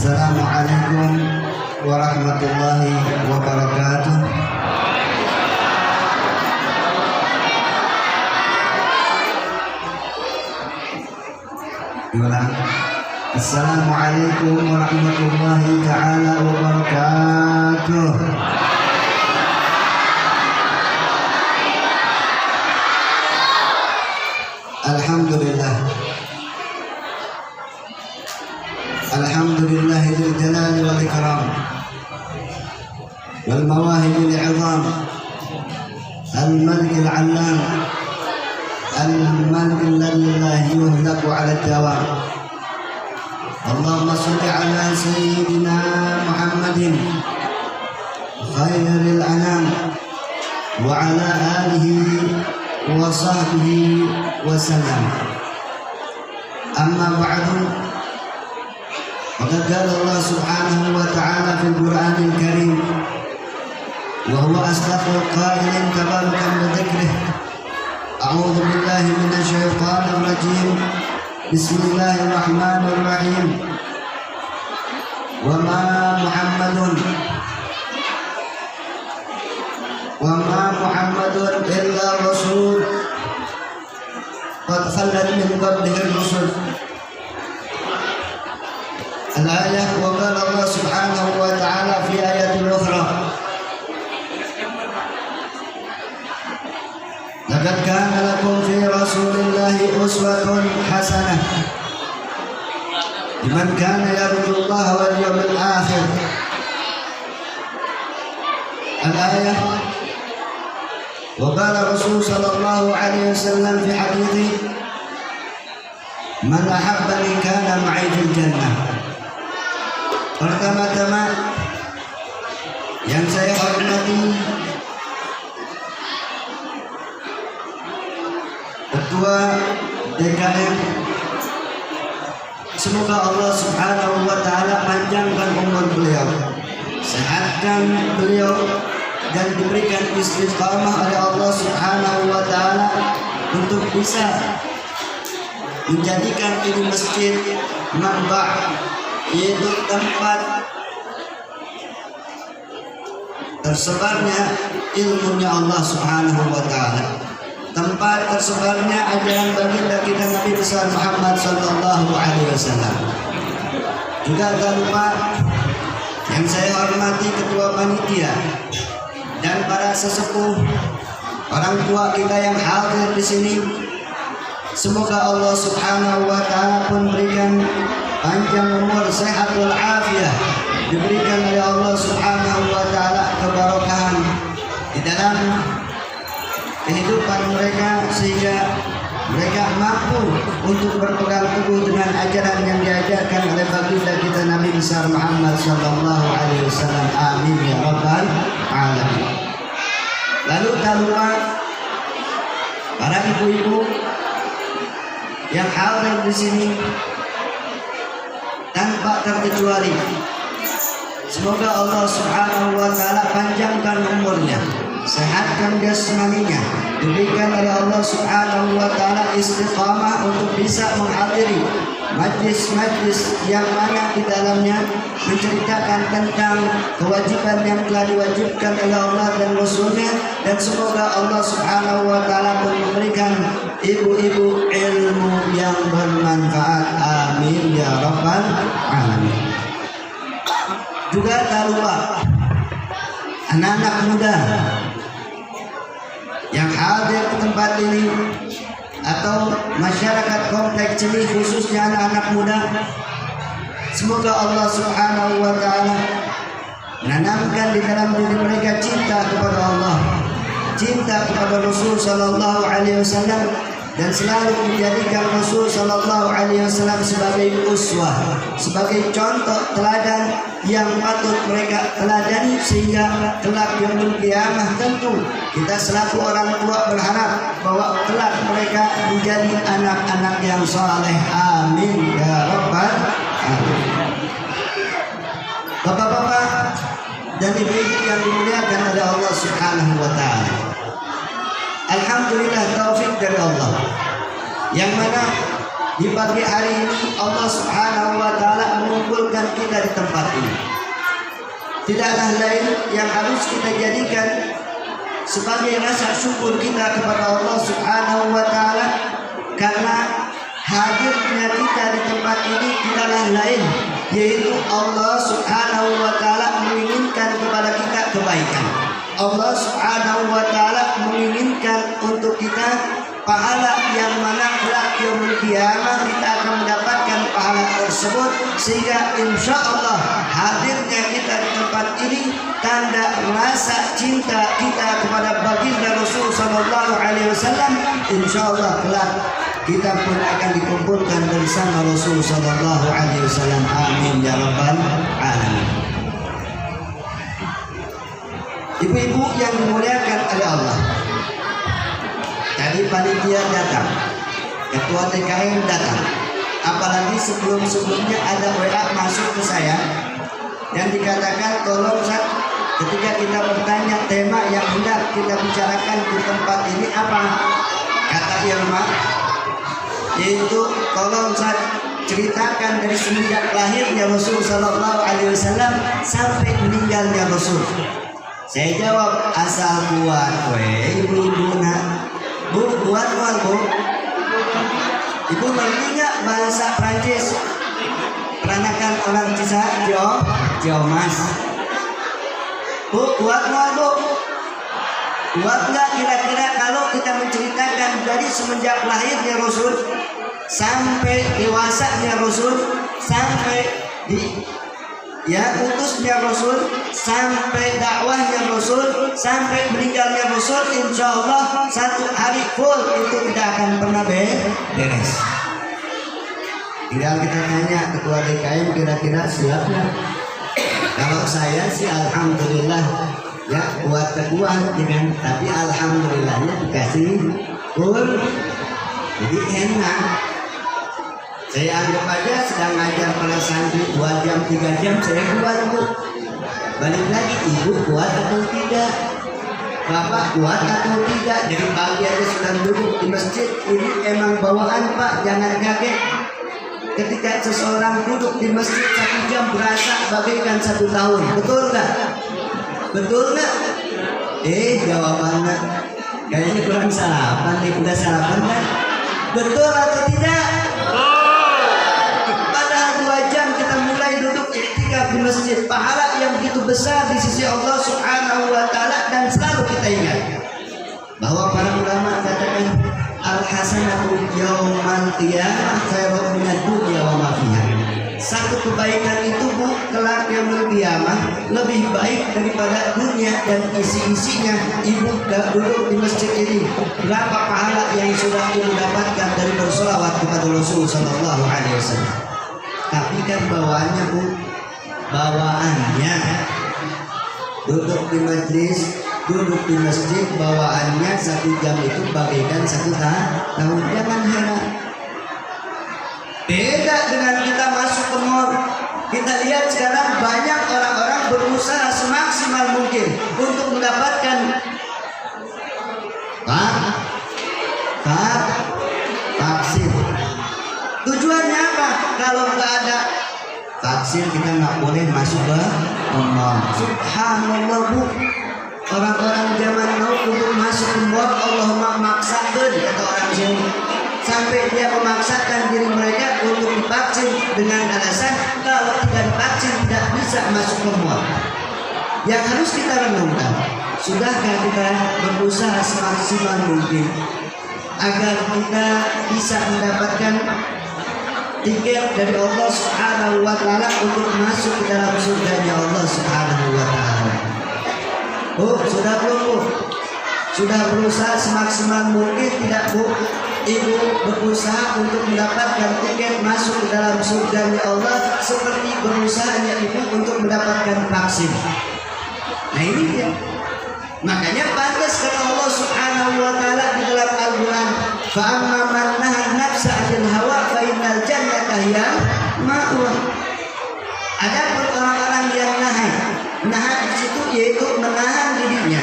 Assalamualaikum warahmatullahi wabarakatuh. Assalamualaikum warahmatullahi ta'ala wabarakatuh. Alhamdulillah. Alhamdulillahil jalali wal ikram wal mawahibil 'izam al malikil 'allam al malikil ladzi la yuhlaku 'ala ad-dawam. Allahumma shalli 'ala sayyidina Muhammadin khairil anam wa 'ala alihi wa sahbihi wa sallam. Amma ba'du. وقد قال الله سبحانه وتعالى في القرآن الكريم وهو أصدق القائل تباركا بذكره أعوذ بالله من الشيطان الرجيم بسم الله الرحمن الرحيم وما محمد إلا رسول قد خلت من قبله الرسل. الآية. وقال الله سبحانه وتعالى في آية أخرى لقد كان لكم في رسول الله أسوة حسنة لمن كان يرجو الله واليوم الآخر. الآية. وقال الرسول صلى الله عليه وسلم في حديثه من أحبني كان معي في الجنة. Pertama-tama yang saya hormati Ketua DKM, semoga Allah Subhanahu wa Ta'ala panjangkan umur beliau, sehatkan beliau, dan diberikan istiqamah oleh Allah Subhanahu wa Ta'ala untuk bisa menjadikan ini masjid manba', yaitu tempat tersebarnya ilmunya Allah Subhanahu wa Ta'ala, tempat tersebarnya ajaran baginda kita Nabi besar Muhammad sallallahu alaihi wasallam. Juga tak lupa yang saya hormati ketua panitia dan para sesepuh, orang tua kita yang hadir di sini. Semoga Allah Subhanahu wa Ta'ala pun berikan panjang umur, sehat wal afiah, diberikan oleh Allah Subhanahu wa Ta'ala keberkahan di dalam kehidupan mereka, sehingga mereka mampu untuk berpegang teguh dengan ajaran yang diajarkan oleh baginda kita Nabi besar Muhammad sallallahu alaihi wasallam. Amin ya rabbal alamin. Lalu tak lupa para ibu-ibu yang hadir di sini tanpa terkecuali, semoga Allah Subhanahu wa Ta'ala panjangkan umurnya, sehatkan jasmaninya, diberikan oleh Allah Subhanahu wa Ta'ala istiqamah untuk bisa menghadiri majlis-majlis yang mana di dalamnya menceritakan tentang kewajiban yang telah diwajibkan oleh Allah dan Rasulnya. Dan semoga Allah Subhanahu wa Ta'ala pun memberikan ibu-ibu ilmu yang bermanfaat. Amin ya rabbal alamin. Juga tak lupa anak-anak muda yang hadir ke tempat ini atau masyarakat kompleks ini, khususnya anak-anak muda, semoga Allah Subhanahu wa Ta'ala menanamkan di dalam diri mereka cinta kepada Allah, cinta kepada Rasul sallallahu alaihi wasallam, dan selalu menjadikan Rasul sallallahu alaihi wasallam sebagai uswah, sebagai contoh teladan yang patut mereka teladani, sehingga kelak yaumul qiyamah tentu kita selaku orang tua berharap bahwa kelak mereka menjadi anak-anak yang saleh. Amin ya rabbal alamin. Bapak-bapak dan ibu-ibu yang dimuliakan oleh Allah Subhanahu wa Ta'ala, alhamdulillah taufik dari Allah, yang mana di pagi hari ini Allah Subhanahu wa Ta'ala mengumpulkan buat kita di tempat ini. Tidaklah lain yang harus kita jadikan sebagai rasa syukur kita kepada Allah Subhanahu wa Ta'ala, karena hadirnya kita di tempat ini tidaklah lain yaitu Allah Subhanahu wa Ta'ala menginginkan kepada kita kebaikan. Allah Subhanahu wa Ta'ala menginginkan untuk kita pahala yang mana kelak yaumul qiyamah kita akan mendapatkan pahala tersebut, sehingga insya Allah hadirnya kita di tempat ini tanda rasa cinta kita kepada baginda Rasul Sallallahu Alaihi Wasallam. Insya Allah kelak kita pun akan dikumpulkan bersama Rasul Sallallahu Alaihi Wasallam. Amin ya rabbal alamin. Ibu-ibu yang dimuliakan oleh Allah, tadi panitia datang, ketua TKM datang, apalagi sebelumnya ada WA masuk ke saya dan dikatakan tolong Ustaz, ketika kita bertanya tema yang hendak kita bicarakan di tempat ini apa, kata Irma, yaitu tolong Ustaz ceritakan dari semenjak lahirnya Rasul Sallallahu Alaihi Wasallam sampai meninggalnya Rasul. Saya jawab, asal buat ibu-ibu nak. Bu, buat Bu. Ibu ngerti nggak bahasa Prancis? Peranakan orang Cisa, Mas. Bu, buat Bu. Buat nggak kira-kira kalau kita menceritakan dari semenjak lahirnya Rasul sampai dewasanya Rasul, sampai utusnya Rasul, sampai dakwahnya Rasul, sampai meninggalnya Rasul, insya Allah satu hari full itu tidak akan pernah beres. Tinggal kita tanya ketua DKM kira-kira siap nggak? Kalau saya sih alhamdulillah ya buat ketua dengan, tapi alhamdulillahnya dikasih full, jadi enak. Saya anggap aja sedang ngajar para santri 2 jam 3 jam saya kuat Bu. Balik lagi, ibu kuat atau tidak, bapak kuat atau tidak. Jadi pagi aja sudah duduk di masjid, ini emang bawaan Pak, jangan kaget. Ketika seseorang duduk di masjid 1 jam berasa bagaikan 1 tahun. Betul nggak? Betul nggak? Jawabannya kayaknya kurang sarapan nih. Udah sarapan kan? Betul atau tidak? Di masjid, pahala yang begitu besar di sisi Allah Subhanahu wa Ta'ala, dan selalu kita ingat bahwa para ulama katakan al-hasanatu yaumal qiyamah khairun minad dunya wa ma fiha. Satu kebaikan itu Bu, kelak yaumul qiyamah lebih baik daripada dunia dan isi-isinya. Ibu duduk di masjid ini, berapa pahala yang sudah ibu dapatkan dari bersolawat kepada Rasul Sallallahu Alaihi Wasallam. Tapi kan bawaannya Bu, bawaannya duduk di majlis, duduk di masjid, bawaannya 1 jam itu bagaikan 1 tahun. Jangan heran. Beda dengan kita masuk ke mall. Kita lihat sekarang banyak orang-orang berusaha semaksimal mungkin untuk mendapatkan vaksin. Tujuannya apa? Kalau nggak ada vaksin kita nggak boleh masuk ke mall. Subhanallah Bu, orang-orang zaman now untuk masuk ke mall Allahumma maksakan, kata orang sini, sampai dia memaksakan diri mereka untuk divaksin dengan alasan kalau tidak divaksin tidak bisa masuk ke mall. Yang harus kita renungkan, sudahkah kita berusaha semaksimal mungkin agar kita bisa mendapatkan tiket dari Allah Subhanahu wa Ta'ala untuk masuk ke dalam surganya Allah Subhanahu wa Ta'ala? Bu, sudah belum Bu? Sudah berusaha semaksimal mungkin tidak Bu? Ibu berusaha untuk mendapatkan tiket masuk ke dalam surganya Allah seperti berusahanya ibu untuk mendapatkan vaksin. Nah ini dia. Makanya pantas kata Allah Subhanahu wa Ta'ala di dalam Al-Quran, fa'amma man nahan nafsa 'anil hawa fa innal jannata hiya ma'wa. Adapun orang-orang yang nahan di situ yaitu menahan dirinya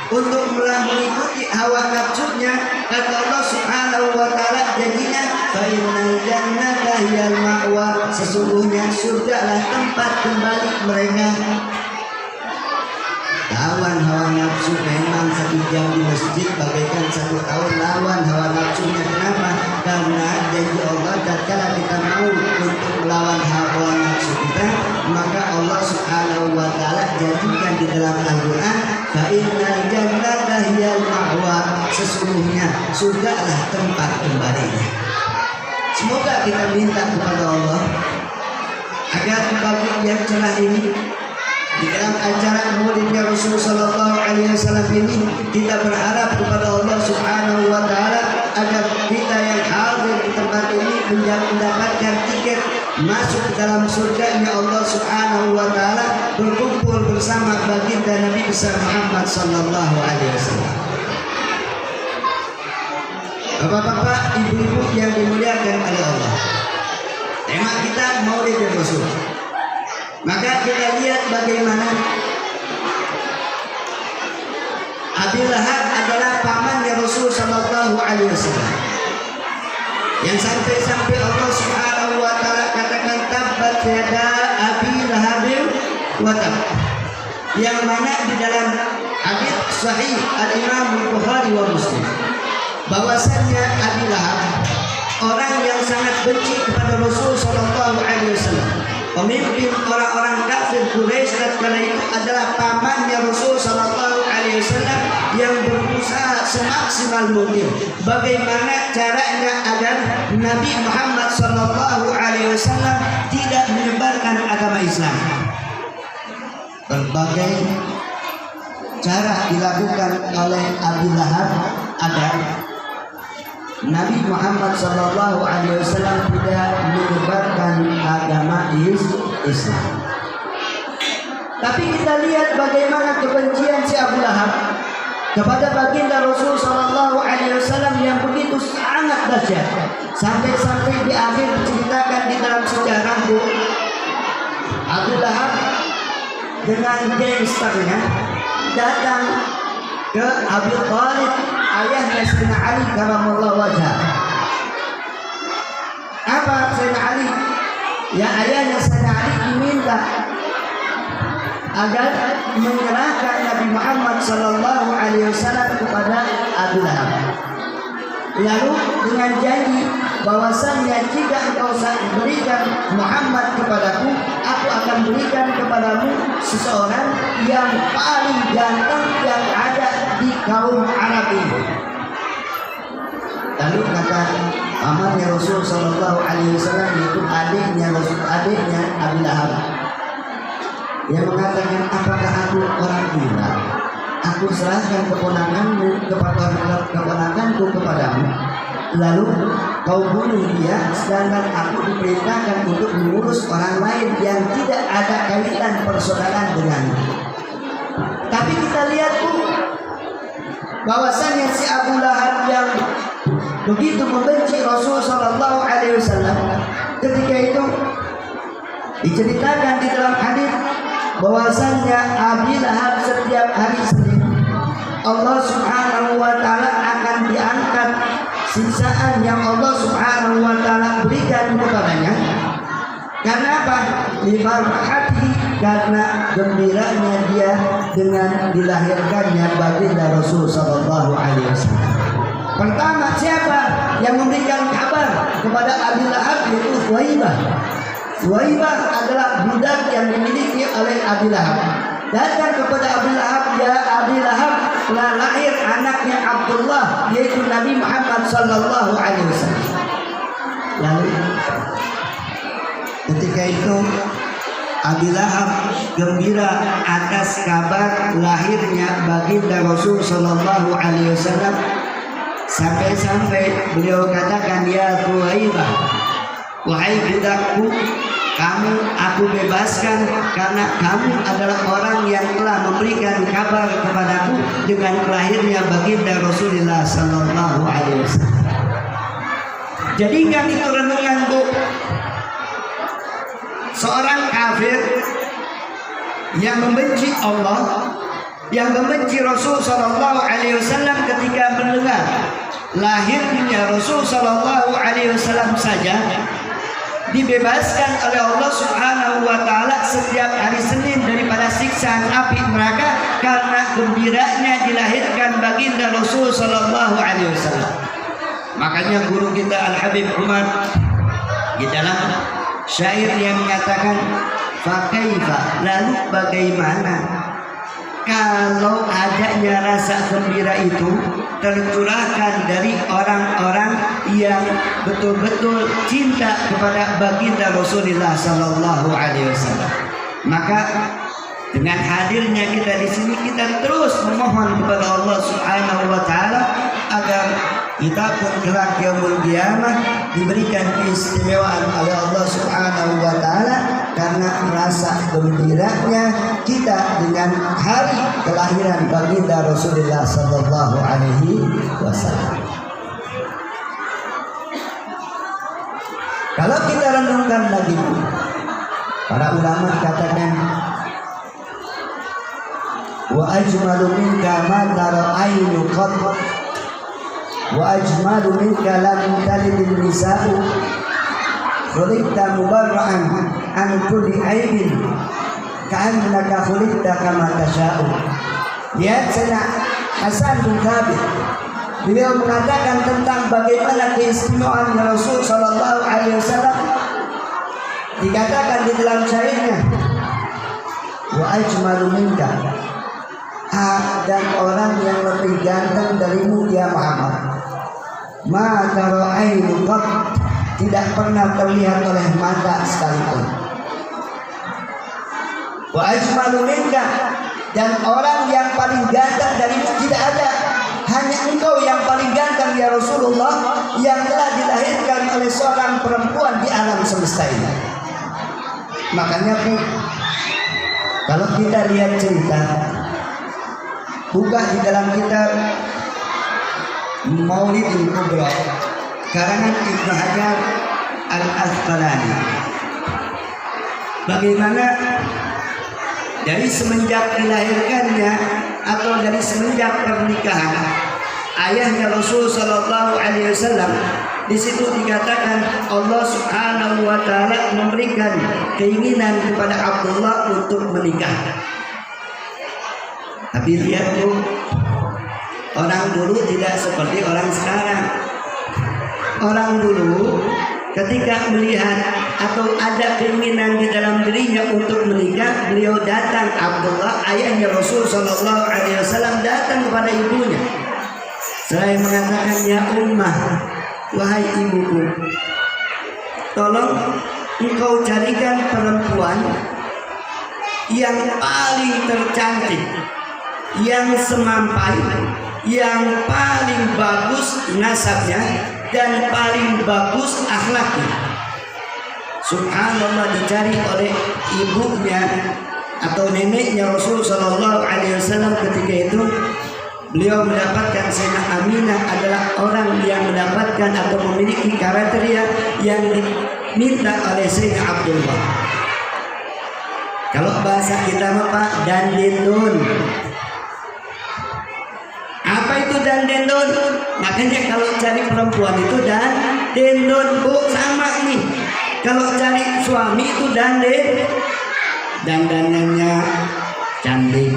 untuk mengikuti hawa nafsunya, kata Allah Subhanahu wa Ta'ala jadinya fa innal jannata hiya ma'wa, sesungguhnya surga lah tempat tempat kembali mereka. Lawan hawa nafsu, memang 1 jam di masjid bagaikan 1 tahun lawan hawa nafsunya. Kenapa? Karena janji Allah tatkala kita mau untuk melawan hawa nafsu kita, maka Allah Subhanahu wa taala janjikan di dalam Al-Qur'an, fa innal jannata hiyal ma'wa, sesungguhnya surgalah tempat kembalinya. Semoga kita minta kepada Allah agar pagi yang cerah ini, di dalam acara Maulidnya Rasul sallallahu alaihi wasallam ini, kita berharap kepada Allah Subhanahu wa taala agar kita yang hadir di tempat ini mendapatkan tiket masuk ke dalam surga-Nya Allah Subhanahu wa taala, berkumpul bersama baginda Nabi besar Muhammad sallallahu alaihi wasallam. Bapak-bapak, ibu-ibu yang dimuliakan oleh Allah, tema kita Maulid Rasul. Maka kita lihat bagaimana Abi Lahab adalah pamannya Rasul sallallahu alaihi wasallam, yang sampai Allah Subhanahu wa taala katakan tabbat yada Abi Lahab wa tab, yang mana di dalam hadis sahih Al-Imam Bukhari wa Muslim bahwasanya Abi Lahab orang yang sangat benci kepada Rasul sallallahu alaihi wasallam. Pemimpin orang-orang kafir Quraisy tatkala itu adalah pamannya Rasul sallallahu alaihi wasallam, yang berusaha semaksimal mungkin bagaimana caranya agar Nabi Muhammad sallallahu alaihi wasallam tidak menyebarkan agama Islam. Berbagai cara dilakukan oleh Abi Lahab agar Nabi Muhammad sallallahu alaihi wasallam tidak menyebarkan agama Islam. Tapi kita lihat bagaimana kebencian si Abu Lahab kepada baginda Rasul sallallahu alaihi wasallam yang begitu sangat dahsyat, sampai-sampai di akhir diceritakan di dalam sejarah, Abu Lahab dengan gangsternya datang ke Abi Thalib, ayahnya Sayyidina Ali karamallahu wajhah. Apa Sayyidina Ali? Ya, ayahnya Sayyidina Ali diminta agar menyerahkan Nabi Muhammad sallallahu alaihi wasallam kepada Abu Lahab. Lalu dengan janji bahwasanya jika engkau berikan Muhammad kepadaku, aku akan berikan kepadamu seseorang yang paling ganteng yang ada di kaum Arab ini. Lalu kata pamannya Rasul sallallahu alaihi wasallam, yaitu adiknya Abu Lahab, yang mengatakan, apakah aku orang gila? Aku serahkan keponakanku kepadamu, lalu kau bunuh dia, sedangkan aku diperintahkan untuk mengurus orang lain yang tidak ada kaitan persaudaraan denganmu. Tapi kita lihat bahwasanya si Abu Lahab yang begitu membenci Rasul sallallahu alaihi wasallam, ketika itu diceritakan di dalam hadis bahwasanya Abi Lahab setiap hari Senin Allah Subhanahu wa taala akan diangkat siksaan yang Allah Subhanahu wa taala berikan kepadanya. Karena apa? Lifarhati, karena gembiranya dia dengan dilahirkannya baginda Rasul sallallahu alaihi wasallam. Pertama, siapa yang memberikan kabar kepada Abi Lahab? Yaitu Suwaibah. Suwaibah adalah budak yang dimiliki oleh Abi Lahab. Datang kepada Abi Lahab, ya Abi Lahab, telah lahir anaknya Abdullah, yaitu Nabi Muhammad sallallahu alaihi wasallam. Lalu ketika itu Abi Lahab gembira atas kabar lahirnya baginda Rasul sallallahu alaihi wasallam, sampai-sampai beliau katakan, ya Suwaibah, wahai budakku, aku bebaskan karena kamu adalah orang yang telah memberikan kabar kepadaku dengan lahirnya baginda Rasulullah sallallahu alaihi wasallam. Jadikan itu renungan, Bu. Seorang kafir yang membenci Allah, yang membenci Rasul sallallahu alaihi wasallam, ketika mendengar lahirnya Rasul sallallahu alaihi wasallam saja dibebaskan oleh Allah Subhanahu wa taala, setiap hari Senin daripada siksaan api neraka karena gembiranya dilahirkan baginda Rasul sallallahu alaihi wasallam. Makanya guru kita Al Habib Umar di dalam syair yang mengatakan, "Fakaifa, lalu bagaimana kalau adanya rasa gembira itu tercurahkan dari orang-orang yang betul-betul cinta kepada baginda Rasulullah sallallahu alaihi wasallam." Maka dengan hadirnya kita di sini, kita terus memohon kepada Allah Subhanahu wa taala agar kita pun kelak yaumul qiyamah diberikan keistimewaan oleh Allah Subhanahu wa taala karena rasa gembiranya kita dengan hari kelahiran baginda Rasulullah sallallahu alaihi wasallam. Kalau kita renungkan lagi, para ulama katakan, wa ajmalu minka ma tara ainu qad wa ajmalu minka lam talidin nisa'u khuliqta mubarra'an an kulli aibin ka'annaka khuliqta kama tasha'u. Lihat Sayyidina Hasan bin Thabit, beliau mengatakan tentang bagaimana keistimewaan Rasul sallallahu alaihi wasallam. Dikatakan di dalam syairnya, wa ajmalu minka, dan orang yang lebih ganteng darimu ya Muhammad, ma tara ainu qad, tidak pernah terlihat oleh mata sekalipun. Wa ajmalu minka, dan orang yang paling ganteng darimu tidak ada, hanya engkau yang paling ganteng ya Rasulullah, yang telah dilahirkan oleh seorang perempuan di alam semesta ini. Makanya Bu, kalau kita lihat cerita, buka di dalam kitab Maulidul Kubra karangan Ibnu Hajar Al-Asqalani, bagaimana dari semenjak dilahirkannya atau dari semenjak pernikahan ayahnya Rasul sallallahu alaihi wasallam, di situ dikatakan Allah Subhanahu wa taala memberikan keinginan kepada Abdullah untuk menikah. Tapi lihat Bu, orang dulu tidak seperti orang sekarang. Orang dulu ketika melihat atau ada keinginan di dalam dirinya untuk menikah, beliau datang, Abdullah ayahnya Rasul sallallahu alaihi wasallam datang kepada ibunya. Saya mengatakan, ya ummah, wahai ibuku, tolong engkau carikan perempuan yang paling tercantik, yang semampai, yang paling bagus nasabnya, dan paling bagus akhlaknya. Subhanallah, dicari oleh ibunya atau neneknya Rasul sallallahu alaihi wasallam. Ketika itu beliau mendapatkan Sayyidina Aminah adalah orang yang mendapatkan atau memiliki kriteria yang diminta oleh Sayyidina Abdullah. Kalau bahasa kita Pak, dandendun. Apa itu dandendun? Makanya kalau cari perempuan itu dandendun Bu, sama nih. Kalau cari suami itu dandanannya cantik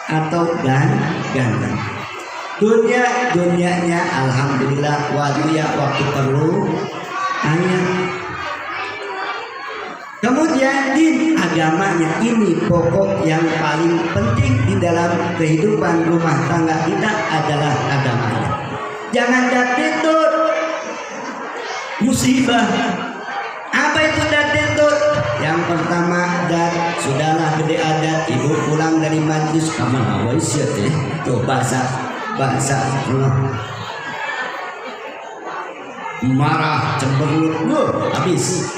atau ganteng. Dunianya alhamdulillah wadiya waktu perlu hanya. Kemudian din, agamanya, ini pokok yang paling penting di dalam kehidupan rumah tangga kita adalah agamanya. Jangan datitut musibah. Apa itu datitut? Yang pertama, sudahlah gede adat, ibu pulang dari majlis kamar awaisyat tuh bahasa marah, cemberut, habis.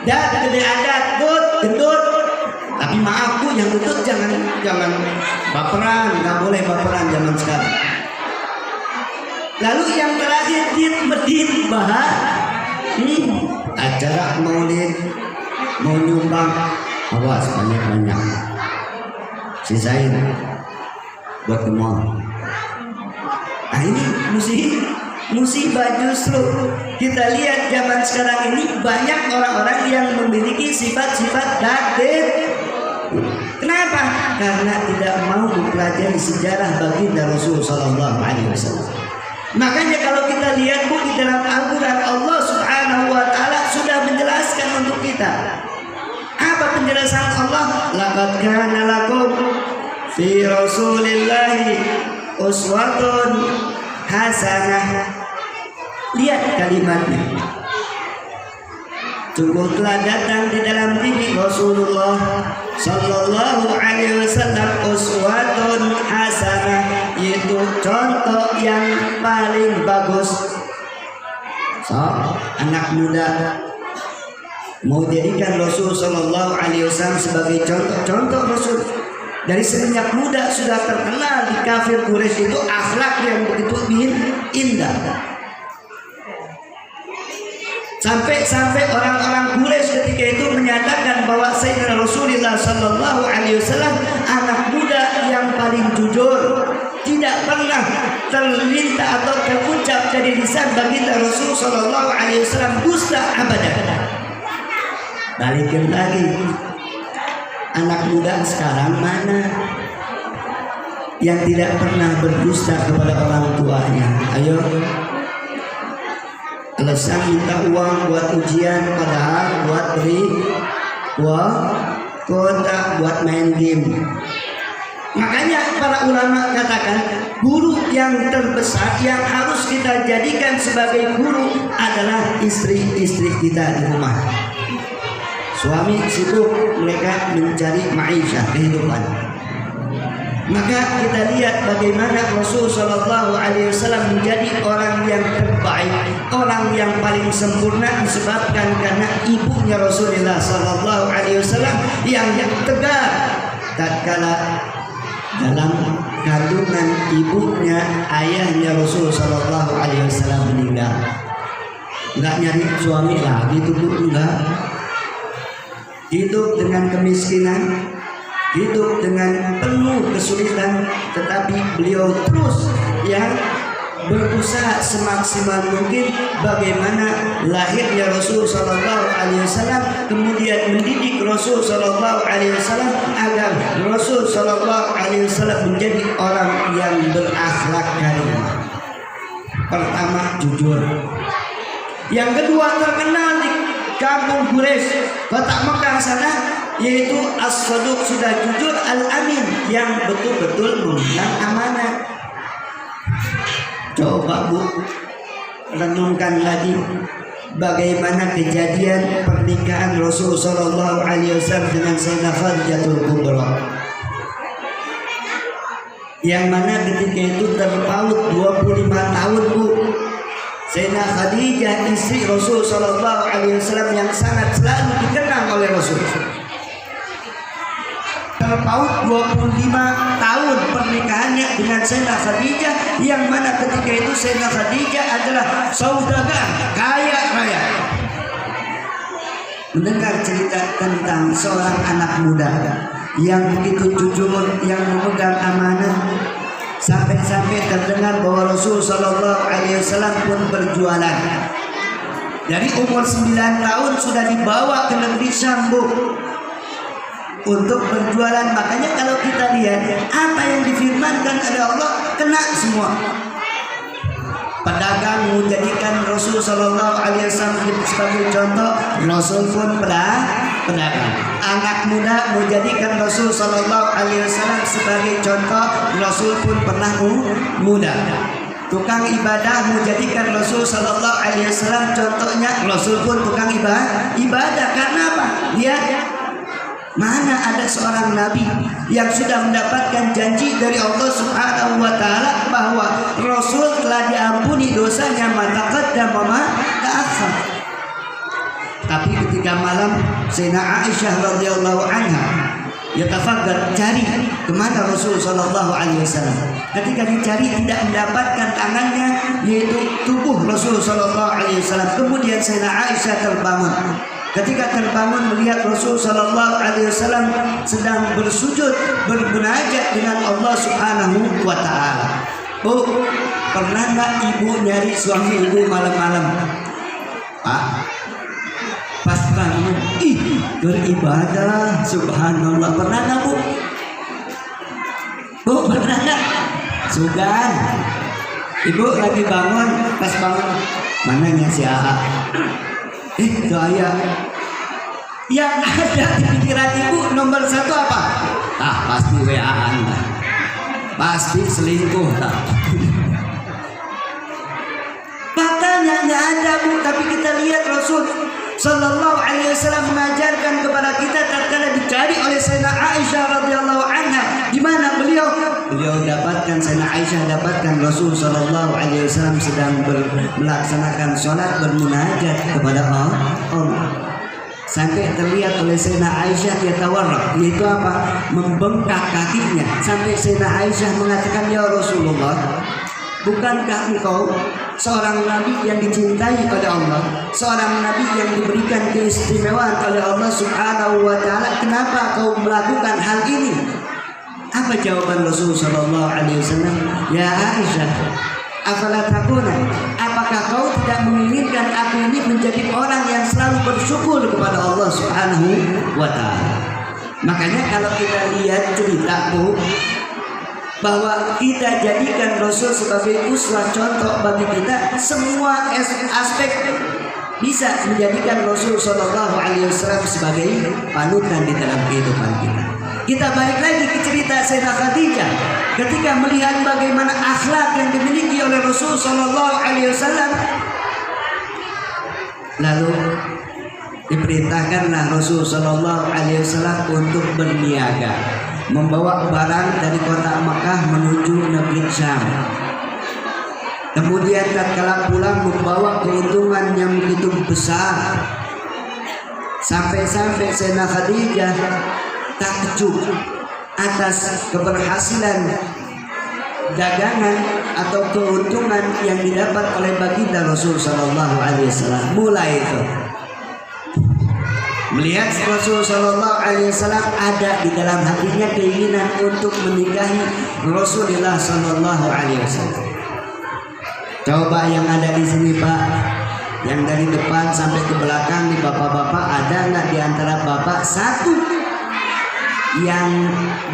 Dan gede adat, gendut. Tapi maaf Bu, yang gendut jangan baperan, nggak boleh baperan zaman sekarang. Lalu yang terakhir, medit acara maulid mau nyumbang, awas banyak-banyak, sisain buat ke mall. Nah ini musibah. Justru kita lihat zaman sekarang ini banyak orang-orang yang memiliki sifat-sifat takdir. Kenapa? Karena tidak mau mempelajari sejarah baginda Rasul sallallahu alaihi wasallam. Makanya kalau kita lihat Bu, di dalam Al-Quran Allah Subhanahu wa taala sudah menjelaskan untuk kita. Apa penjelasan Allah? Laqad kana lakum fi Rasulillahi uswatun hasanah. Lihat kalimatnya. Sungguh telah datang di dalam diri Rasulullah sallallahu alaihi wasallam uswatun hasanah, yaitu contoh yang paling bagus. So, anak muda mau jadikan Rasul sallallahu alaihi wasallam sebagai contoh Rasul. Dari semenjak muda sudah terkenal di kafir Quraisy itu akhlak yang begitu indah. Sampai orang-orang Quraisy ketika itu menyatakan bahwa Sayyidina Rasulullah sallallahu alaihi wasallam anak muda yang paling jujur, tidak pernah terlintas atau terucap dari lisan baginda Rasul sallallahu alaihi wasallam dusta abadan. Balikin lagi, anak muda sekarang mana yang tidak pernah berdusta kepada orang tuanya? Ayo. Alasan minta uang buat ujian, padahal buat beli kuota buat main game. Makanya para ulama katakan guru yang terbesar yang harus kita jadikan sebagai guru adalah istri-istri kita di rumah. Suami sibuk mereka mencari maisha, kehidupan. Maka kita lihat bagaimana Rasul sallallahu alaihi wasallam menjadi orang yang terbaik, orang yang paling sempurna disebabkan karena ibunya Rasulullah sallallahu alaihi wasallam yang tegar tatkala dalam kandungan ibunya ayahnya Rasul sallallahu alaihi wasallam meninggal. Enggak nyari suami lagi tuh, enggak. Hidup dengan kemiskinan, hidup dengan penuh kesulitan, tetapi beliau terus yang berusaha semaksimal mungkin bagaimana lahirnya Rasul sallallahu alaihi wasallam, kemudian mendidik Rasul sallallahu alaihi wasallam agar Rasul sallallahu alaihi wasallam menjadi orang yang berakhlak karimah. Pertama, jujur. Yang kedua, terkenal di kampung Quraisy, kota Mekah sana, yaitu as-saduq, sudah jujur, al-amin, yang betul-betul memegang amanah. Coba Bu, renungkan lagi bagaimana kejadian pernikahan Rasul sallallahu alaihi wasallam dengan Sayyidah Khadijatul Kubra, yang mana ketika itu terpaut 25 tahun Bu. Sayyidah Khadijah, istri Rasul sallallahu alaihi wasallam yang sangat selalu dikenang oleh Rasul, terpaut 25 tahun pernikahannya dengan Sayyidah Khadijah, yang mana ketika itu Sayyidah Khadijah adalah saudagar kaya raya. Mendengar cerita tentang seorang anak muda yang begitu jujur, yang memegang amanah, sampai-sampai terdengar bahwa Rasul sallallahu alaihi wasallam pun berjualan. Dari umur 9 tahun sudah dibawa ke negeri Syam untuk berjualan. Makanya kalau kita lihat apa yang difirmankan oleh Allah kena semua. Pedagang menjadikan Rasul sallallahu alaihi wasallam sebagai contoh, Rasul pun pedagang. Anak muda menjadikan Rasul sallallahu alaihi wasallam sebagai contoh, Rasul pun pernah muda. Tukang ibadah menjadikan Rasul sallallahu alaihi wasallam contohnya, Rasul pun tukang ibadah. Karena apa? Dia mana ada seorang nabi yang sudah mendapatkan janji dari Allah Subhanahu wa taala bahwa Rasul telah diampuni dosanya mata qaddam wa ma ta'akhkhar. Tapi ketika malam Sayyidina Aisyah radhiyallahu anha yatafakkar, cari kemana Rasul sallallahu alaihi wasallam. Ketika dicari tidak mendapatkan tangannya, yaitu tubuh Rasul sallallahu alaihi wasallam. Kemudian Sayyidina Aisyah terbangun. Ketika terbangun melihat Rasul sallallahu alaihi wasallam sedang bersujud bermunajat dengan Allah Subhanahu wa taala. pernah nggak ibu nyari suami ibu malam-malam? Pak, pas bangun, beribadah, subhanallah. Pernah nggak bu? Bu, pernah nggak? Sugan, ibu lagi bangun, pas bangun, mananya si AA? Itu ayah. Yang ada di pikiran ibu nomor satu apa? Pasti WA-an lah. Pasti selingkuh tak? Faktanya nggak ada bu, tapi kita lihat Rasul Sallallahu Alaihi Wasallam mengajarkan kepada kita tatkala dicari oleh Sayyidina Aisyah radhiyallahu anha, di mana beliau dapatkan Sayyidina Aisyah dapatkan Rasul Sallallahu Alaihi Wasallam sedang melaksanakan sholat bermunajat kepada Allah. Sampai terlihat oleh Sayyidina Aisyah dia tawarruk, yaitu apa? Membengkak kakinya. Sampai Sayyidina Aisyah mengatakan, ya Rasulullah, bukankah engkau seorang nabi yang dicintai oleh Allah, seorang nabi yang diberikan keistimewaan oleh Allah Subhanahu wa taala, kenapa kau melakukan hal ini? Apa jawaban Rasul sallallahu alaihi wasallam? Ya Aisyah, afala takuna, apakah kau tidak menginginkan aku ini menjadi orang yang selalu bersyukur kepada Allah Subhanahu wa taala? Makanya kalau kita lihat ceritaku bahwa kita jadikan Rasul sebagai uswah contoh bagi kita, semua aspek bisa menjadikan Rasul Shallallahu Alaihi Wasallam sebagai panutan di dalam kehidupan kita. Kita balik lagi ke cerita Sayyidah Khadijah ketika melihat bagaimana akhlak yang dimiliki oleh Rasul Shallallahu Alaihi Wasallam, lalu diperintahkanlah Rasul Shallallahu Alaihi Wasallam untuk berniaga, membawa barang dari kota Makkah menuju negeri Syam. Kemudian tatkala pulang membawa keuntungan yang begitu besar, sampai-sampai Sayyidah Khadijah takjub atas keberhasilan dagangan atau keuntungan yang didapat oleh baginda Rasul Sallallahu Alaihi Wasallam. Mulai itu melihat Rasul Sallallahu Alaihi Wasallam ada di dalam hatinya keinginan untuk menikahi Rasulullah Sallallahu Alaihi Wasallam. Coba yang ada di sini Pak, yang dari depan sampai ke belakang nih bapak-bapak, ada nggak di antara bapak satu yang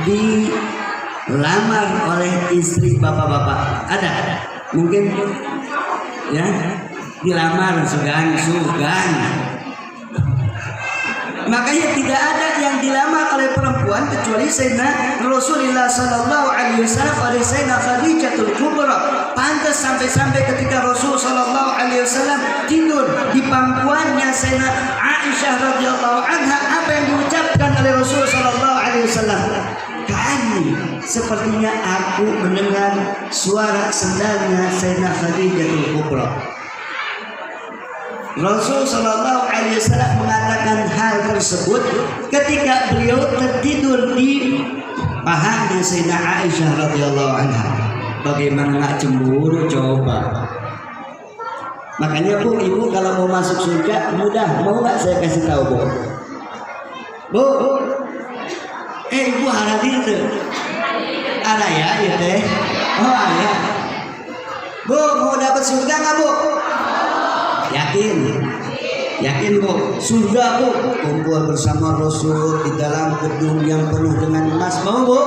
dilamar oleh istri bapak-bapak? Ada? Mungkin ya, dilamar sugan. Makanya tidak ada yang dilamar oleh perempuan kecuali Sayyidina Rasulullah Sallallahu Alaihi Wasallam oleh Sayyidah Khadijatul Kubra. Pantas sampai-sampai ketika Rasul Sallallahu Alaihi Wasallam tidur di pangkuannya Sayyidah Aisyah radhiyallahu anha, apa yang diucapkan oleh Rasul Sallallahu Alaihi Wasallam? Kami sepertinya aku mendengar suara sendalnya Sayyidah Khadijatul Kubra. Rasul Sallallahu Alaihi Wasallam mengatakan hal tersebut ketika beliau tertidur di pahanya Sayyidah Aisyah radhiyallahu anha. Bagaimana nggak cemburu coba? Makanya bu, ibu kalau mau masuk surga mudah, mau nggak saya kasih tahu bu? Bu, ibu hadir tuh, ada ya, ya teh? Oh ya, bu mau dapat surga nggak bu? Yakin bu, surga bu, kumpul bersama Rasul di dalam gedung yang penuh dengan emas, mau bu?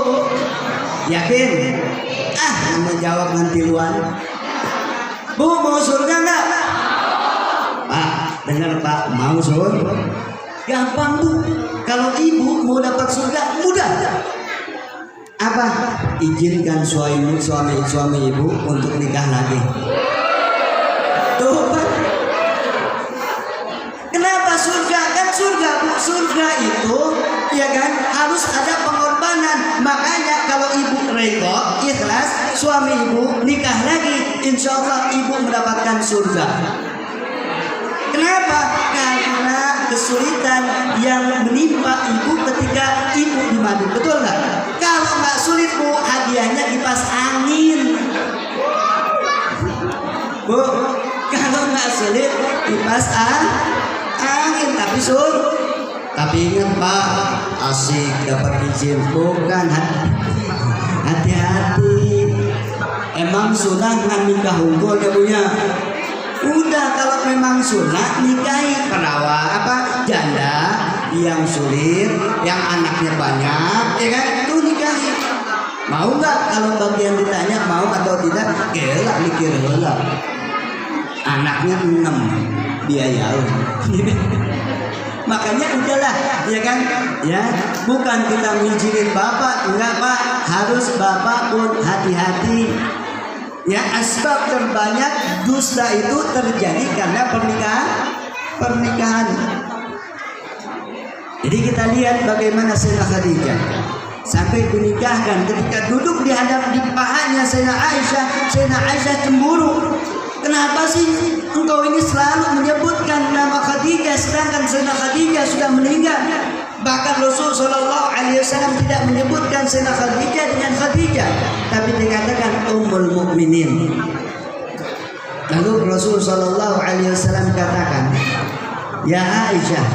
Yakin? Menjawab nanti luan. Bu mau surga nggak? Pak, dengar Pak, mau surga? Gampang bu, kalau ibu mau dapat surga mudah. Apa? Izinkan suami ibu untuk nikah lagi. Tuh Pak. Kenapa surga? Kan surga bu, surga itu ya kan harus ada pengorbanan. Makanya kalau ibu rego ikhlas, suami ibu nikah lagi, insya Allah ibu mendapatkan surga. Kenapa? Karena kesulitan yang menimpa ibu ketika ibu di madu, betul nggak? Kalau nggak sulit bu, hadiahnya kipas angin. Bu, kalau nggak sulit kipas angin, tapi ingat Pak, asik dapat izin, bukan hati-hati. emang sunah ngan nikah unggul ya punya. Udah kalau memang sunah nikahi perawan janda yang sulit, yang anaknya banyak, ya kan itu nikahi. Mau nggak? Kalau bagian ditanya mau atau tidak, gelak mikir gelak. Anaknya 6 biaya. Makanya udahlah, ya kan? Ya, bukan kita ngizinin bapak, enggak Pak, harus bapak pun hati-hati. Ya, asbab terbanyak dusta itu terjadi karena pernikahan. Jadi kita lihat bagaimana Sayyidah Khadijah sampai dinikahkan, ketika duduk di pahanya Sayyidah Aisyah cemburu. Kenapa sih engkau ini selalu menyebutkan nama Khadijah sedangkan Sayyidah Khadijah sudah meninggal? Bahkan Rasul Shallallahu Alaihi Wasallam tidak menyebutkan Sayyidah Khadijah dengan Khadijah, tapi dikatakan Ummul Mukminin. Lalu Rasul Shallallahu Alaihi Wasallam katakan, ya Aisyah,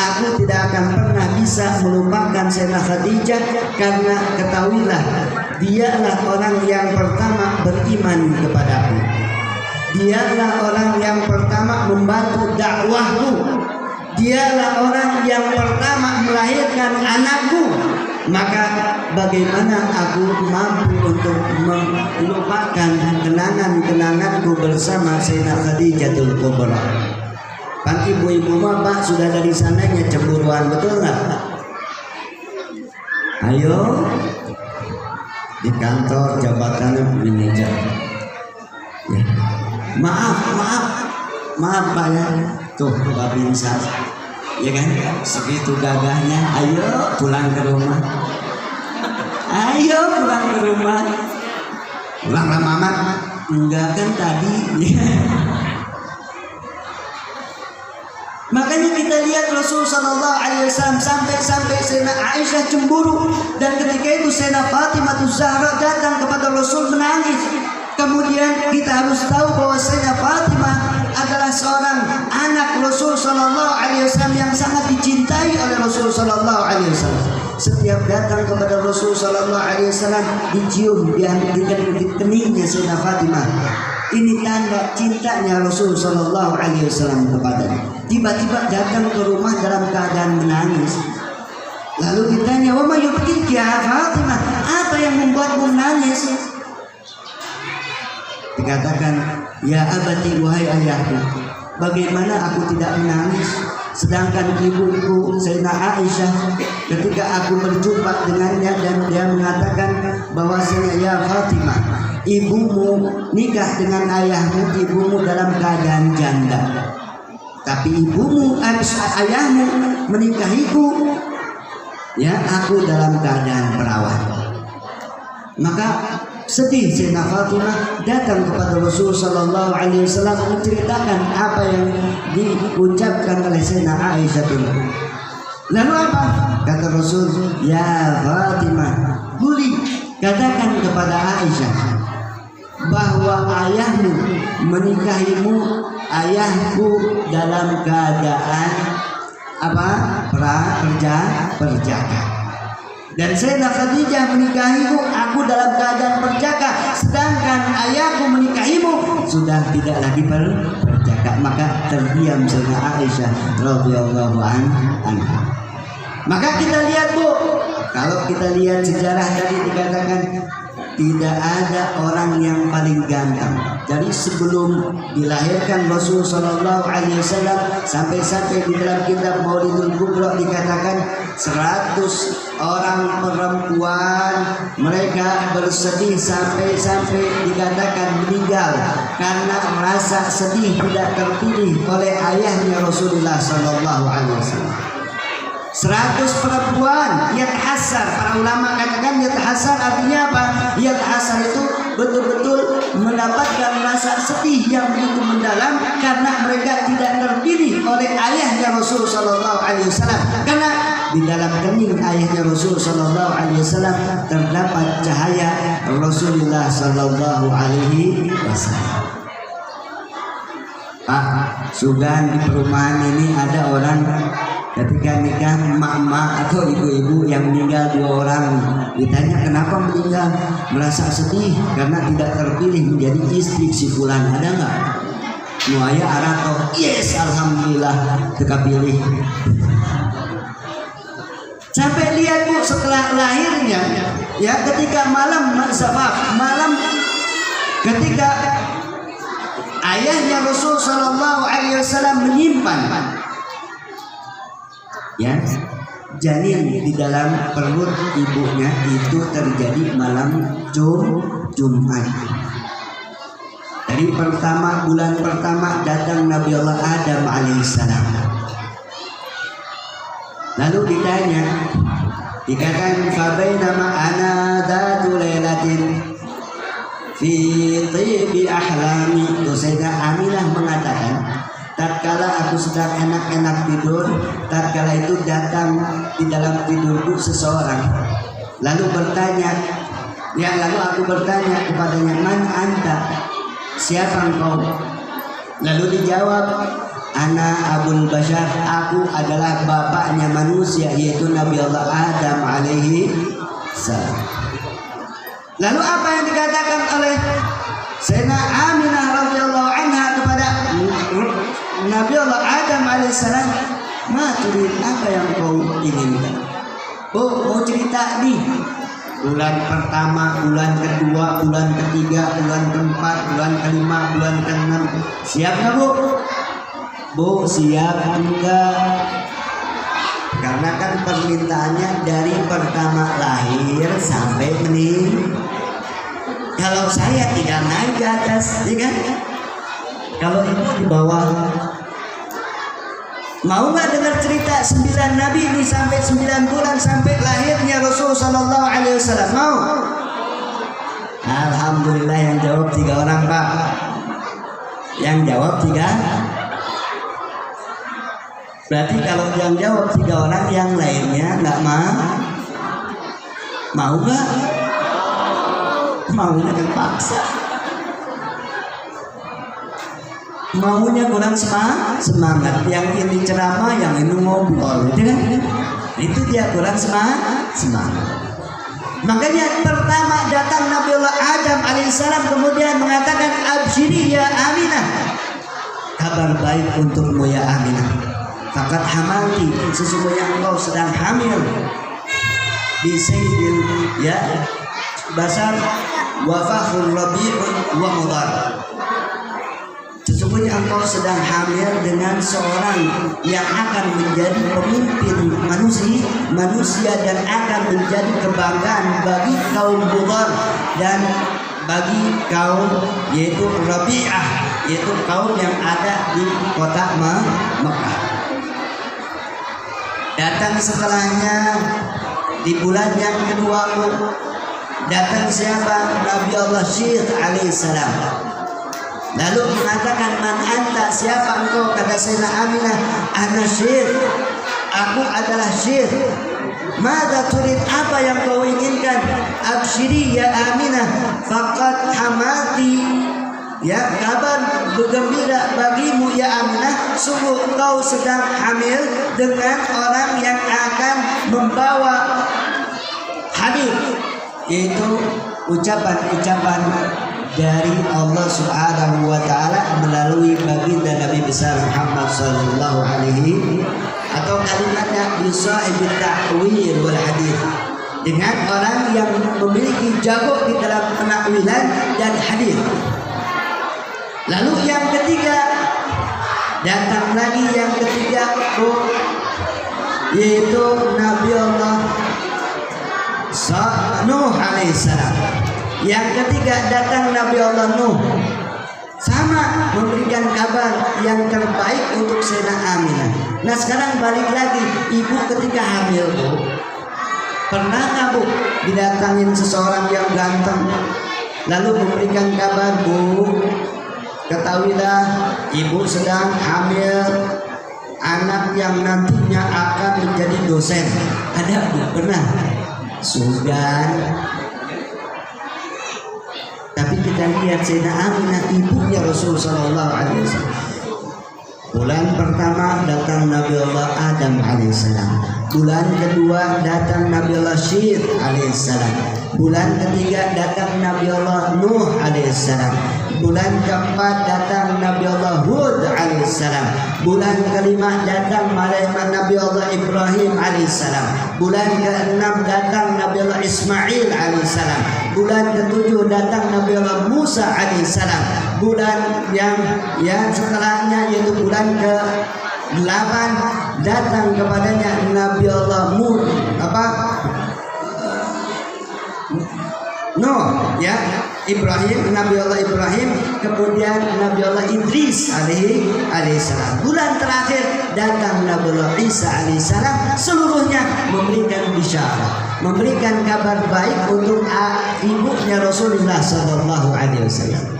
aku tidak akan pernah bisa melupakan Sayyidah Khadijah karena ketahuilah dialah orang yang pertama beriman kepadaku. Dialah orang yang pertama membantu dakwahku. Dialah orang yang pertama melahirkan anakku. Maka bagaimana aku mampu untuk melupakan kenangan-kenanganku bersama Sayyidah Khadijatul Kubra. Kan ibu-ibu bapak sudah dari sananya cemburuan, betul nggak? Ayo di kantor jabatan manajer. Ya. Maaf Pak ya. Tuh Pak Binsar, ya kan? Segitu gagahnya. Ayo pulang ke rumah. Pulang lah Mamat. Enggak kan tadi. Makanya kita lihat Rasul Sallallahu Alaihi Wasallam sampai Sayyidah Aisyah cemburu, dan ketika itu Sayyidah Fatimah Zahra datang kepada Rasul menangis. Kemudian kita harus tahu bahwa Sayyidah Fatimah adalah seorang anak Rasul Sallallahu Alaihi Wasallam yang sangat dicintai oleh Rasul Sallallahu Alaihi Wasallam. Setiap datang kepada Rasul Sallallahu Alaihi Wasallam dicium di keningnya Sayyidah Fatimah. Ini tanda cintanya Rasul Sallallahu Alaihi Wasallam kepadanya. Tiba-tiba datang ke rumah dalam keadaan menangis. Lalu ditanya, "Wa ma yubkiki ya Fatimah? Apa yang membuatmu menangis?" Dikatakan, ya abati, wahai ayahku, bagaimana aku tidak menangis sedangkan ibuku Sayyidah Aisyah ketika aku berjumpa dengannya dan dia mengatakan bahwasanya ya Fatimah, ibumu nikah dengan ayahmu, ibumu dalam keadaan janda, tapi ayahmu menikahiku, ya aku dalam keadaan perawan. Maka sedih Sayyidah Fatimah datang kepada Rasul Sallallahu Alaihi Wasallam menceritakan apa yang diucapkan oleh Sayyidah Aisyah dulu. Lalu apa? Kata Rasul, ya Fatimah, Guli, katakan kepada Aisyah bahwa ayahmu menikahimu, ayahku dalam keadaan perjaka. Dan Sayyidah Khadijah menikahimu, aku dalam keadaan perjaka, sedangkan ayahku menikahimu sudah tidak lagi perjaka. Maka terdiam Sayyidah Aisyah radhiyallahu anha. Maka kita lihat Bu, kalau kita lihat sejarah tadi dikatakan tidak ada orang yang paling ganteng. Jadi sebelum dilahirkan Rasul Sallallahu Alaihi Wasallam sampai di dalam kitab Maulidul Kubra dikatakan 100 orang perempuan mereka bersedih sampai dikatakan meninggal karena merasa sedih tidak terpilih oleh ayahnya Rasulullah Sallallahu Alaihi Wasallam. 100 perempuan yatahasar, para ulama katakan yatahasar artinya apa? Yatahasar itu betul-betul mendapatkan rasa sedih yang begitu mendalam karena mereka tidak terpilih oleh ayahnya Rasul Sallallahu Alaihi Wasallam, karena di dalam kening ayahnya Rasul Sallallahu Alaihi Wasallam terdapat cahaya Rasulullah Sallallahu Alaihi Wasallam. Pak Sugan, di perumahan ini ada orang Ketika nikah mama atau ibu-ibu yang meninggal 2 orang, ditanya kenapa meninggal, merasa sedih karena tidak terpilih menjadi istri si fulan. Ada nggak? Nuaya arato, yes alhamdulillah terpilih. Sampai lihat Bu, setelah lahirnya ya, ketika malam ketika ayahnya Rasul Shallallahu Alaihi Wasallam menyimpan ya janin di dalam perut ibunya, itu terjadi malam Jumat. Dari bulan pertama datang Nabi Allah Adam alaihissalam. Lalu dikatakan fabainama ana dzatu lailatin fi tibi ahlami. Sayyidah Aminah mengatakan, tatkala aku sedang enak-enak tidur, tatkala itu datang di dalam tidurku seseorang, lalu aku bertanya kepadanya, man anta, siapa engkau? Lalu dijawab, ana Abul Bashar, aku adalah bapaknya manusia, yaitu Nabi Allah Adam alaihi salam. Lalu apa yang dikatakan oleh Sayyidah Aminah radhiyallahu anha kepada Nabi Allah Adam alaihissalam, turin, apa yang kau inginkan? Oh, mau cerita nih. Bulan pertama, bulan kedua, bulan ketiga, bulan keempat, bulan kelima, bulan keenam. Siap nggak Bu? Bu, siap enggak? Karena kan permintaannya dari pertama lahir sampai meninggal. Kalau saya tidak naik ke atas, ya kan? Kalau ibu di bawah, mau nggak dengar cerita 9 nabi ini sampai 9 bulan sampai lahirnya Rasul Sallallahu Alaihi Wasallam? Mau? Alhamdulillah yang jawab 3 orang Pak. Yang jawab 3. Berarti kalau yang jawab 3 orang, yang lainnya nggak mau. Mau nggak? Maunya terpaksa. Maunya kurang semangat. Yang ini ceramah, yang ini ngobrol, gitu kan? Itu dia kurang semangat. Makanya pertama datang Nabi Allah Adam alaihissalam, kemudian mengatakan, absyiri ya Aminah, kabar baik untukmu ya Aminah. Fakat hamalti, sesungguhnya engkau sedang hamil di sayyidil ya basar wa fakhrul rabi'un wa mudar. Sesungguhnya engkau sedang hamil dengan seorang yang akan menjadi pemimpin manusia dan akan menjadi kebanggaan bagi kaum Mudar dan bagi kaum yaitu Rabi'ah, yaitu kaum yang ada di kota Mekah. Datang setelahnya di bulan yang kedua datang siapa? Nabi Allah Syekh alaihissalam. Lalu mengatakan, man anta, siapa engkau? Kata Sayyidah Aminah, ana Syekh, aku adalah Syekh. Mada turid, apa yang kau inginkan? Absyiri ya Aminah, faqad hamati, ya kabar bergembira bagimu ya Aminah, sungguh kau sedang hamil dengan orang yang akan membawa hadis, yaitu ucapan-ucapan dari Allah Subhanahu wa taala melalui baginda Nabi besar Muhammad sallallahu alaihi, atau kalimatnya bisahibit ta'wil wal hadis, dengan orang yang memiliki jago di dalam penakwilan dan hadis. Lalu yang ketiga, datang lagi yang ketiga, yaitu Nabi Allah Nuh alaihissalam. Yang ketiga datang Nabi Allah Nuh, sama memberikan kabar yang terbaik untuk Sayyidah Aminah. Nah sekarang balik lagi, ibu ketika hamil pernah nggak Bu didatangin seseorang yang ganteng lalu memberikan kabar, Bu ketahuilah ibu sedang hamil anak yang nantinya akan menjadi dosen? Ada Bu? Pernah? Sudah. Tapi kita lihat Sayyidah Aminah, ibunya Rasul sallallahu alaihi wasallam. Bulan pertama datang Nabi Allah Adam alaihissalam. Bulan kedua datang Nabi Allah Syed alaihissalam. Bulan ketiga datang Nabi Allah Nuh alaihissalam. Bulan keempat datang Nabi Allah Hud alaihissalam. Bulan kelima datang malaikat Nabi Allah Ibrahim alaihissalam. Bulan keenam datang Nabi Allah Ismail alaihissalam. Bulan ketujuh datang Nabi Allah Musa alaihissalam. Bulan yang setelahnya yaitu bulan ke-8 datang kepadanya Nabi Allah Nuh, ya, Ibrahim, Nabi Allah Ibrahim, kemudian Nabi Allah Idris alaihissalam. Bulan terakhir datang Nabi Allah Isa alaihissalam. Seluruhnya memberikan bisyarat, memberikan kabar baik untuk ibunya Rasulullah sallallahu alaihi wasallam.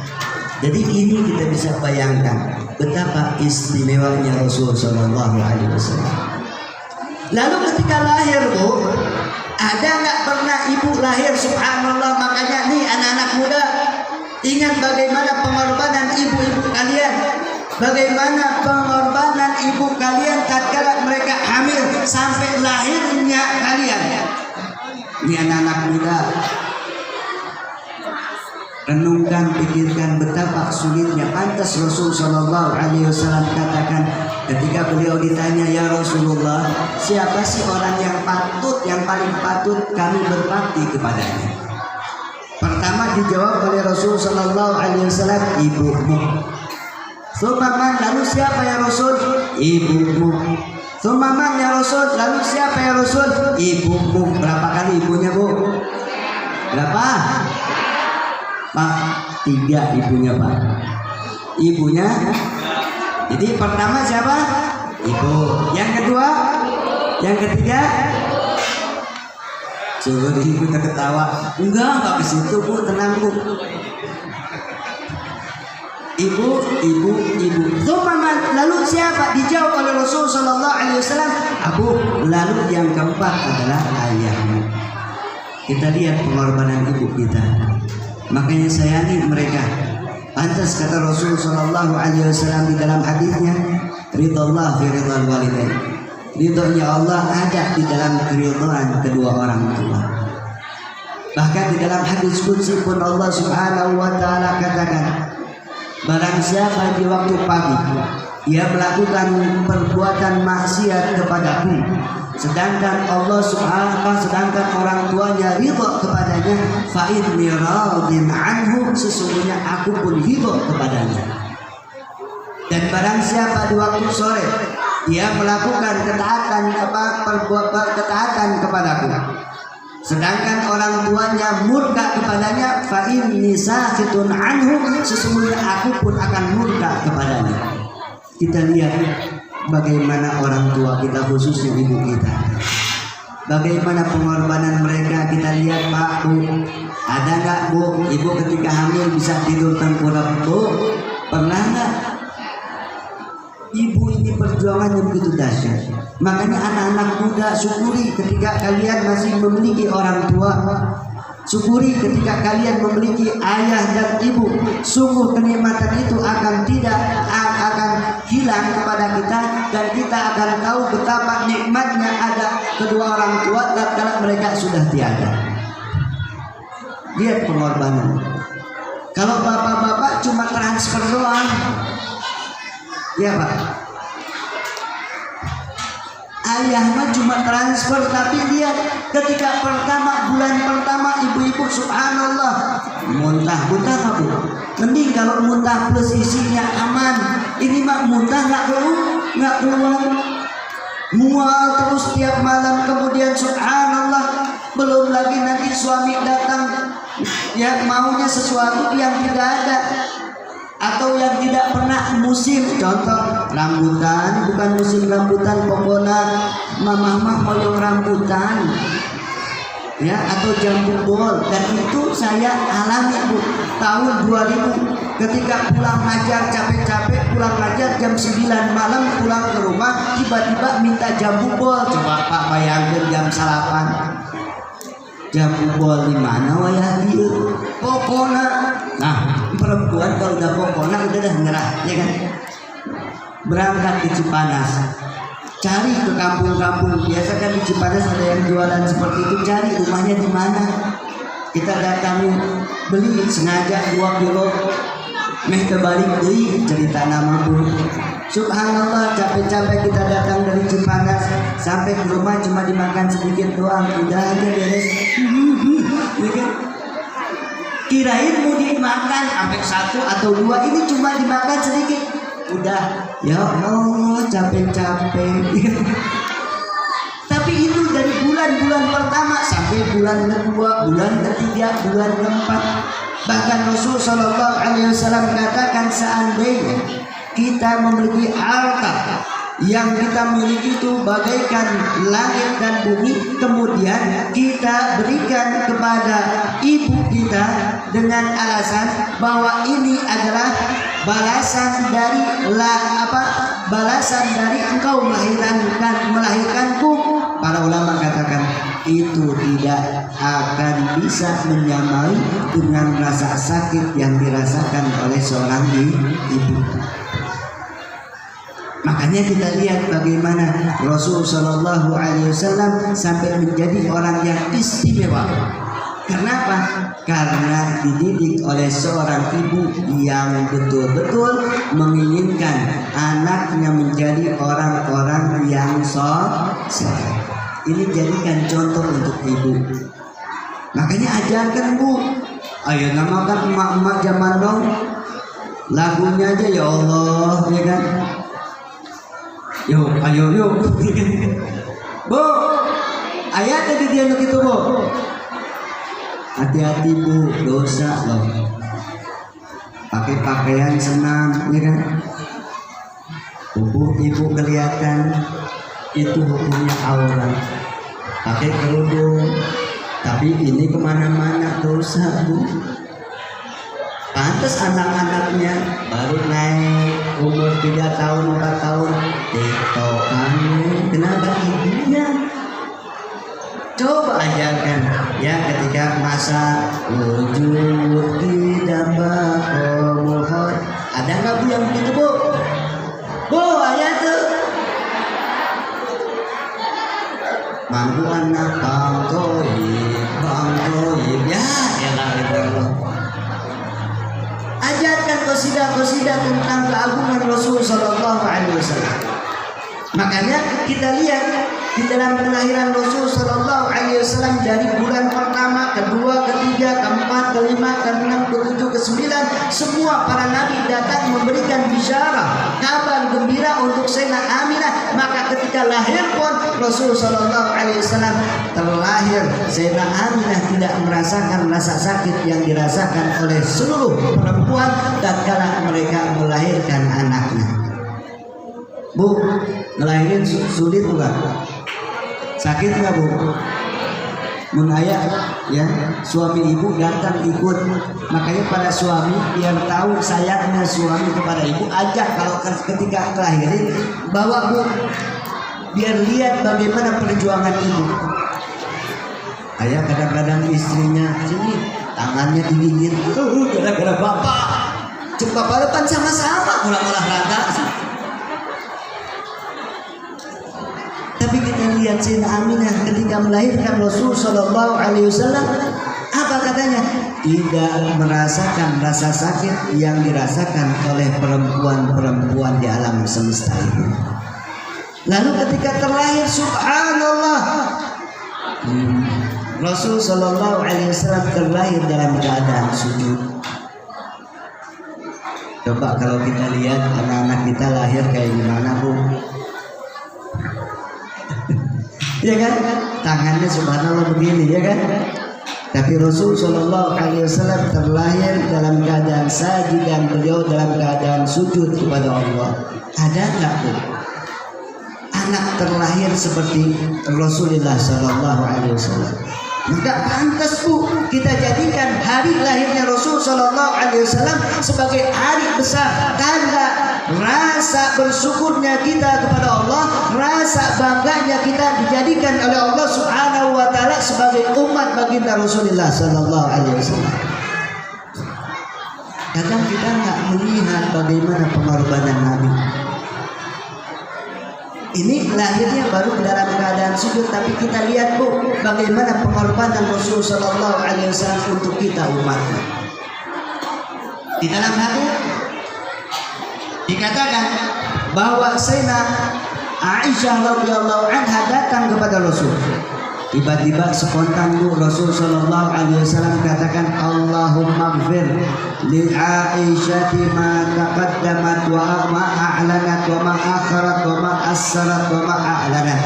Jadi ini kita bisa bayangkan betapa istimewanya Rasul sallallahu alaihi wasallam. Lalu ketika lahir, Bu, ada nggak pernah ibu lahir? Subhanallah. Makanya nih anak-anak muda, ingat bagaimana pengorbanan ibu-ibu kalian, bagaimana pengorbanan ibu kalian tatkala mereka hamil sampai lahirnya kalian. Ini anak-anak muda, renungkan, pikirkan betapa sulitnya. Pantas Rasul Shallallahu Alaihi Wasallam katakan ketika beliau ditanya, ya Rasulullah, siapa sih orang yang paling patut kami berbakti kepadanya? Pertama dijawab oleh Rasul Shallallahu Alaihi Wasallam, ibumu. Summa, lalu siapa ya Rasul? Ibumu. Summa ya Rasul, lalu siapa ya Rasul? Ibumu. Berapa kali ibunya, Bu? Berapa? Pak, 3 ibunya, Pak. Ibunya. Jadi pertama siapa? Ibu. Yang kedua? Yang ketiga? Coba ibu ketawa. Enggak ke situ, Bu, tenang, Bu. Ibu. Lalu siapa? Dijawab oleh Rasul sallallahu alaihi wasallam, Abu. Lalu yang keempat adalah ayahmu. Kita lihat pengorbanan ibu kita. Makanya sayangi mereka. Pantas kata Rasul sallallahu alaihi wasallam di dalam hadisnya, ridallah fi ridal walidain. Ridhonya Allah ada di dalam keridhaan kedua orang tua. Bahkan di dalam hadis qudsi pun Allah Subhanahu wa taala katakan, barang siapa di waktu pagi ia melakukan perbuatan maksiat kepadaku, sedangkan Allah sedangkan orang tuanya ridho kepadanya, fa inni radin anhu, sesungguhnya aku pun ridho kepadanya. Dan barang siapa di waktu sore dia melakukan ketaatan kepadaku, sedangkan orang tuanya murka kepadanya, fa inni sakhitun anhu, sesungguhnya aku pun akan murka kepadanya. Kita lihat bagaimana orang tua kita, khususnya ibu kita, bagaimana pengorbanan mereka. Kita lihat, Pak, Bu, ada nggak, Bu, ibu ketika hamil bisa tidur tengkurap, Bu? Pernah nggak? Ibu ini perjuangannya begitu dahsyat. Makanya anak-anak muda, syukuri ketika kalian masih memiliki orang tua. Syukuri ketika kalian memiliki ayah dan ibu. Sungguh kenikmatan itu akan hilang kepada kita, dan kita akan tahu betapa nikmatnya ada kedua orang tua tatkala mereka sudah tiada. Lihat pengorbanan. Kalau bapak-bapak cuma transfer doang, ya Pak, ayah mah cuma transfer. Tapi lihat ketika bulan pertama ibu-ibu, subhanallah, muntah Bu. Mending kalau muntah plus isinya aman. Ini mah muntah nggak keluar, mual terus tiap malam. Kemudian subhanallah, belum lagi nanti suami datang ya maunya sesuatu yang tidak ada atau yang tidak pernah musim. Contoh rambutan, bukan musim rambutan, pokoknya mama moyong rambutan ya, atau jambu bol. Dan itu saya alami, Bu, tahun 2000 ketika pulang ngajar, capek-capek pulang ngajar jam 9 malam, pulang ke rumah tiba-tiba minta jambu bol. Coba Pak bayangkan jam salapan, jambu bol di mana wayah dia? Pokoknya, nah perempuan kalau udah pokoknya udah nyerah, ya kan? berangkat ke Cipanas, cari ke kampung-kampung. Biasa kan di Cipanas ada yang jualan seperti itu, cari rumahnya di mana. Kita datangi, beli sengaja 2 kilo, meh terbalik deui cerita nama Bu. Subhanallah, capek-capek kita datang dari Cipanas sampai ke rumah cuma dimakan sedikit doang, udah aja beres. Kirain mau dimakan sampai 1 atau 2, ini cuma dimakan sedikit. Udah, ya Allah capek-capek. Tapi itu dari bulan-bulan pertama sampai bulan kedua, bulan ketiga, bulan keempat. Bahkan Rasul Shallallahu Alaihi Wasallam katakan seandainya kita memiliki harta yang kita miliki itu bagaikan langit dan bumi, kemudian kita berikan kepada ibu kita dengan alasan bahwa ini adalah balasan dari balasan dari engkau melahirkanku. Para ulama katakan itu tidak akan bisa menyamai dengan rasa sakit yang dirasakan oleh seorang ibu. Makanya kita lihat bagaimana Rasul Shallallahu Alaihi Wasallam sampai menjadi orang yang istimewa. Kenapa? Karena dididik oleh seorang ibu yang betul-betul menginginkan anaknya menjadi orang-orang yang soleh. Ini jadikan contoh untuk ibu. Makanya ajarkan Bu. Ayo namakan emak-emak zaman dong. Lagunya aja ya Allah, ya kan? Yuk, ayo yuk. Bu, ayat tadi dia untuk itu Bu. Hati-hati Bu, dosa loh. Pakai pakaian senam, ya kan? Tubuh ibu kelihatan, itu hukumnya aurat. Pakai kerudung, tapi ini kemana-mana dosa Bu. Pantas anak-anaknya baru naik umur 3 tahun 4 tahun tiktokan, kenapa ibunya? Coba ajarkan ya ketika masa wujud tidak mohon. Ada nggak Bu yang begitu Bu? Bu ayat tuh. Manggu anak bangkoib ya elah itu. Ajarkan qasidah-qasidah tentang keagungan Rasul Sallallahu Alaihi Wasallam. Makanya kita lihat di dalam kelahiran Rasul Sallallahu Alaihi Wasallam dari bulan pertama, kedua, ketiga, keempat, kelima, keenam, ketujuh, kesembilan, semua para nabi datang memberikan bisyarah, kabar gembira untuk Sayyidah Aminah. Maka ketika lahir pun Rasul Sallallahu Alaihi Wasallam terlahir, Sayyidah Aminah tidak merasakan rasa sakit yang dirasakan oleh seluruh perempuan tatkala mereka melahirkan anaknya. Bu, ngelahirin sulit bukan? Sakit nggak Bu? Menaya ya, suami ibu datang ikut. Makanya para suami yang tahu sayangnya suami kepada ibu, ajak kalau ketika kelahirin, bawa Bu, biar lihat bagaimana perjuangan ibu. Ayah kadang-kadang istrinya sini tangannya digigit, gara-gara bapak. Coba balapan sama-sama orang olahraga. Tapi kita lihat Sayyidah Aminah ketika melahirkan Rasul Sallallahu Alaihi Wasallam, apa katanya? Tidak merasakan rasa sakit yang dirasakan oleh perempuan-perempuan di alam semesta ini. Lalu ketika terlahir, subhanallah, Rasul Sallallahu Alaihi Wasallam terlahir dalam keadaan sujud. Coba kalau kita lihat anak-anak kita lahir kayak gimana Bu? Ya kan, tangannya subhanallah begini, ya kan. Tapi Rasul Shallallahu Alaihi Wasallam terlahir dalam keadaan sajid dan beliau dalam keadaan sujud kepada Allah. Ada nggak Bu anak terlahir seperti Rasulullah Shallallahu Alaihi Wasallam? Enggak pantas Bu kita jadikan hari lahirnya Rasul Shallallahu Alaihi Wasallam sebagai hari besar, tanda rasa bersyukurnya kita kepada Allah, rasa bangganya kita dijadikan oleh Allah Subhanahu Wa Taala sebagai umat baginda Rasulullah Shallallahu Alaihi Wasallam. Kadang kita nggak melihat bagaimana pengorbanan Nabi. Ini lahirnya baru dalam keadaan sujud, tapi kita lihat Bu, bagaimana pengorbanan Rasul Sallallahu Alaihi Wasallam untuk kita umatnya. Di dalam hadis dikatakan bahwa Sayyidina Aisyah radhiyallahu anha datang kepada Rasul. Tiba-tiba spontan Bu, Rasul sallallahu alaihi wasallam katakan, Allahumma ighfir li Aisyah ma taqaddamat wa ma a'lanat wa ma akharat wa ma assarat wa ma a'lanat.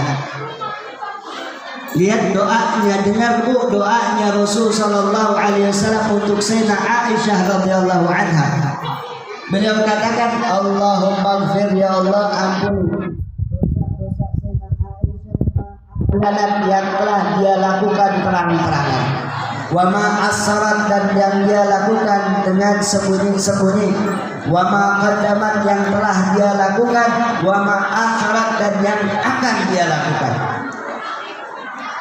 Lihat doanya, dengar Bu doanya Rasul sallallahu alaihi wasallam untuk Sayyidina Aisyah radhiyallahu anha. Beliau katakan, Allahumma ighfir, ya Allah ampuni yang telah dia lakukan terang-terangan, wa ma assarat, dan yang dia lakukan dengan sembunyi-sembunyi, wa ma qaddamat, yang telah dia lakukan, wa ma akharat, dan yang akan dia lakukan.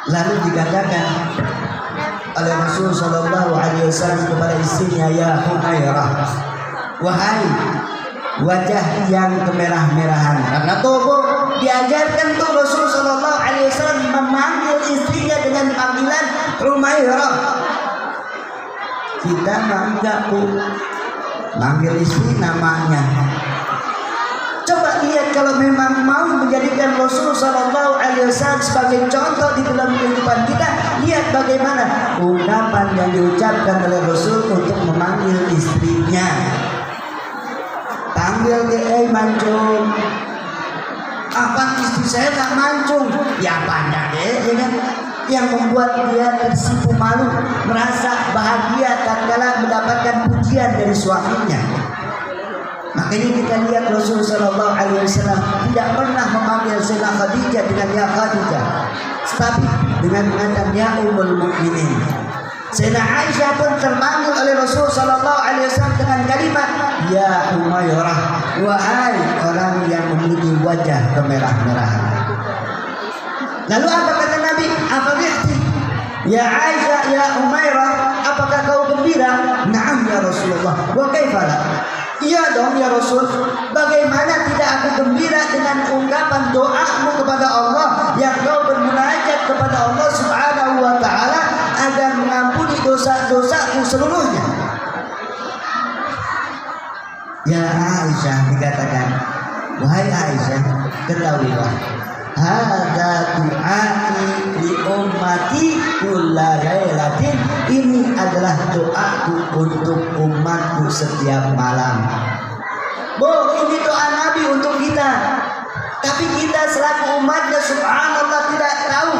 Lalu dikatakan oleh Rasul sallallahu alaihi wasallam kepada istrinya, ya Humairah, wahai wajah yang kemerah-merahan. Karena tubuh diajarkan tuh Rasul sallallahu alaihi wasallam memanggil istrinya dengan panggilan Humairah. Kita enggak Bu, manggil istri namanya. Coba lihat, kalau memang mau menjadikan Rasul sallallahu alaihi wasallam sebagai contoh di dalam kehidupan kita, lihat bagaimana ungkapan yang diucapkan oleh Rasul untuk memanggil istrinya. Panggil dia, mancung. Apa istri saya tak mancung? Ya pandang deh, ya kan? Yang membuat dia tersipu malu, merasa bahagia tatkala mendapatkan pujian dari suaminya. Makanya kita lihat Rasul sallallahu alaihi wasallam tidak pernah memanggil Sayyidah Khadijah dengan ya Khadijah, tetapi dengan mengatakan ya Ummul Mukminin. Sayyidah Aisyah pun terpanggil oleh Rasul sallallahu alaihi wasallam dengan kalimat ya Humairah, wahai orang yang memiliki wajah kemerah-merahan. Lalu apa kata Nabi? Apa bihti? Ya Aisyah, ya Humairah, apakah kau gembira? Na'am ya Rasulullah. Wa kaifala? Iya dong ya Rasul. Bagaimana tidak aku gembira dengan ungkapan doamu kepada Allah yang kau bermunajat kepada Allah Subhanahu wa taala agar mengampuni dosa-dosaku seluruhnya. Ya Aisyah, dikatakan, wahai Aisyah, ketahuilah, hadza du'ai li ummati kulla lailatin, ini adalah doaku untuk umatku setiap malam. Bu, ini doa Nabi untuk kita. Tapi kita selaku umatnya subhanallah tidak tahu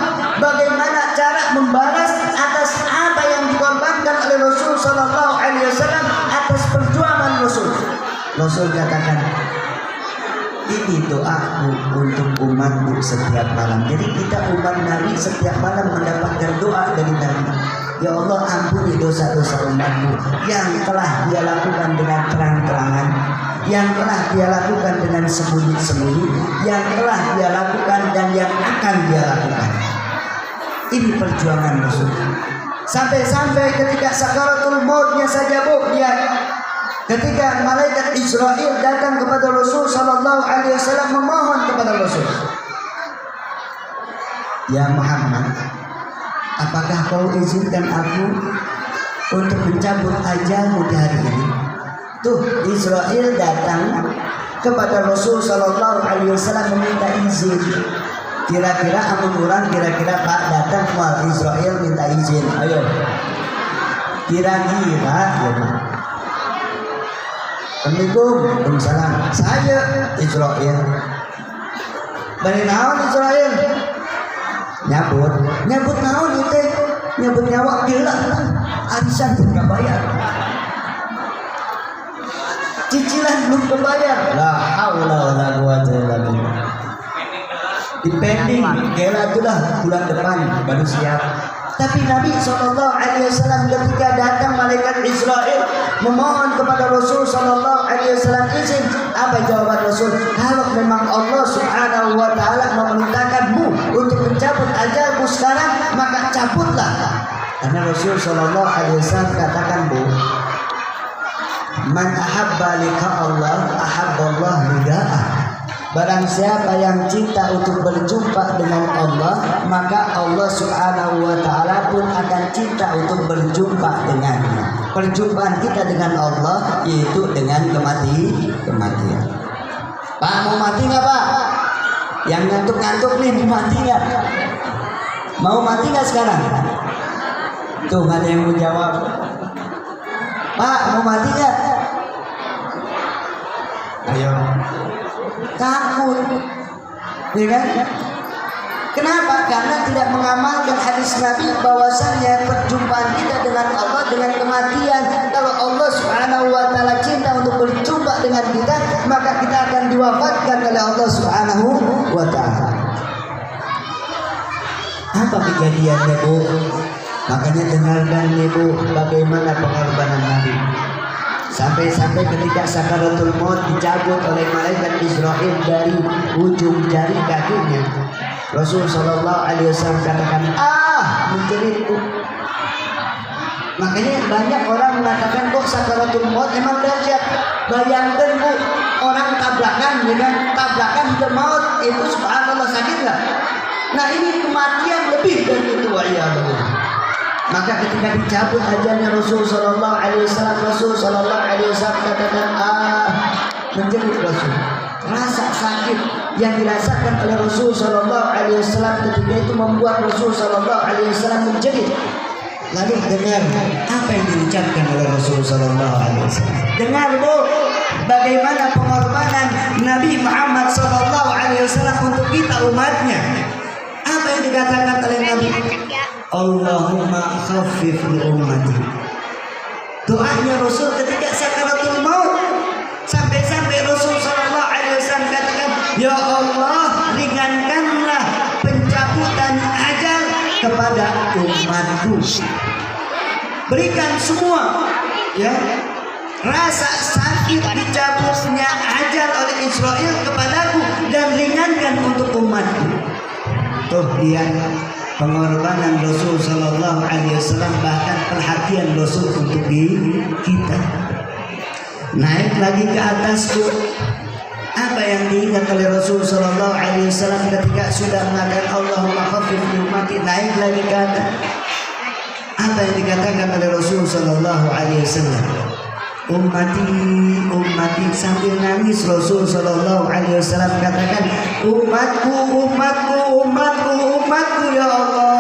bagaimana cara membalas atas apa yang dikorbankan oleh Rasul sallallahu alaihi wasallam atas perjuangan Rasul. Rasul katakan, ini doaku untuk umatku setiap malam. Jadi kita umat Nabi setiap malam mendapatkan doa dari Nabi. Ya Allah, ampuni dosa-dosa umatmu yang telah dia lakukan dengan terang-terangan, yang telah dia lakukan dengan sembunyi-sembunyi, yang telah dia lakukan dan yang akan dia lakukan. Ini perjuangan Rasul. Sampai-sampai ketika sakaratul mautnya saja Bu, dia ketika malaikat Israel datang kepada Rasul sallallahu alaihi wasallam memohon kepada Rasul, ya Muhammad, apakah kau izinkan aku untuk mencabut ajalmu di hari ini? Tuh Israel datang kepada Rasul sallallahu alaihi wasallam meminta izin. Kira-kira amun orang kira-kira Pak datang mal Israel minta izin. Ayo. Kira-kira ya Pak. Assalamualaikum, waalaikumsalam. Saya Israel. Bari naon Israel? Nyabut naon itu? Nyabut nyawa gila. Arisan tidak bayar. Cicilan belum kebayar. La haula wala quwwata illa billah. Dipending, gila itulah bulan depan baru siap. Tapi Nabi SAW ketika datang malaikat Israel memohon kepada Rasul SAW izin, apa jawaban Rasul? Kalau memang Allah Subhanahu wa taala memerintahkanmu untuk mencabut ajalmu sekarang, maka cabutlah. Karena Rasul SAW katakan, Bu, man ahabba liqa Allah ahabba Allah liqa'ah. Barang siapa yang cinta untuk berjumpa dengan Allah, maka Allah Subhanahu wa Ta'ala pun akan cinta untuk berjumpa dengannya. Perjumpaan kita dengan Allah yaitu dengan kematian. Pak, mau mati nggak Pak? Yang ngantuk-ngantuk nih, mau mati nggak? Mau mati nggak sekarang? Tuh nggak ada yang mau jawab. Pak, mau mati nggak? Ayo. Takut, ya kan? Kenapa? Karena tidak mengamalkan hadis Nabi bahwasannya perjumpaan kita dengan Allah dengan kematian. Kalau Allah Subhanahu wa Ta'ala cinta untuk berjumpa dengan kita, maka kita akan diwafatkan oleh Allah Subhanahu wa Ta'ala. Apa kejadiannya, Bu? Makanya dengarkan nih, Bu, bagaimana pengorbanan Nabi. Sampai-sampai ketika sakaratul maut dicabut oleh malaikat Israel dari ujung jari kakinya, Rasul Shallallahu Alaihi Wasallam katakan, menjeritku. Makanya banyak orang mengatakan, kok sakaratul maut emang dahsyat. Bayangkan, Bu, orang tabrakan dengan tabrakan ke maut itu subhanallah sakit nggak? Nah ini kematian lebih dari itu, wa'iyallah. Maka ketika dicabut ajalnya Rasul Sallallahu Alaihi Wasallam katakan, menjerit Rasul. Rasa sakit yang dirasakan oleh Rasul Sallallahu Alaihi Wasallam ketika itu membuat Rasul Sallallahu Alaihi Wasallam menjerit. Lalu dengar apa yang diucapkan oleh Rasul Sallallahu Alaihi Wasallam. Dengar, Bu, bagaimana pengorbanan Nabi Muhammad Sallallahu Alaihi Wasallam untuk kita umatnya. Apa yang dikatakan oleh Nabi? Allahumma khaffif li ummati. Doanya Rasul ketika sakaratul maut, sampai-sampai Rasul sallallahu alaihi wasallam katakan, ya Allah, ringankanlah pencabutan ajal kepada umatku. Berikan semua ya rasa sakit dicabutnya ajal oleh Israel kepadaku dan ringankan untuk umatku. Tuh lihat pengorbanan Rasul Sallallahu Alaihi Wasallam, bahkan perhatian Rasul untuk kita. Naik lagi ke atas, Bu. Apa yang diingat oleh Rasul Sallallahu Alaihi Wasallam ketika sudah mengatakan Allahumma khaffif li ummati? Naik lagi ke atas. Apa yang dikatakan oleh Rasul Sallallahu Alaihi Wasallam? Ummati, ummati, sambil nangis Rasul Sallallahu Alaihi Wasallam katakan, umatku, umatku, umatku, umatku ya Allah.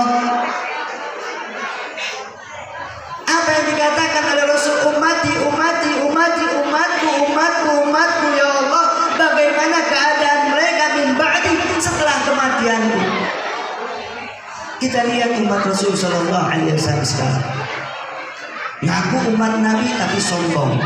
Apa yang dikatakan oleh Rasul? Ummati, ummati, ummati, umatku, umatku, umatku ya Allah. Bagaimana keadaan mereka min ba'di, setelah kematianku? Kita lihat umat Rasul Sallallahu Alaihi Wasallam sekarang. Ngaku umat Nabi tapi sombong.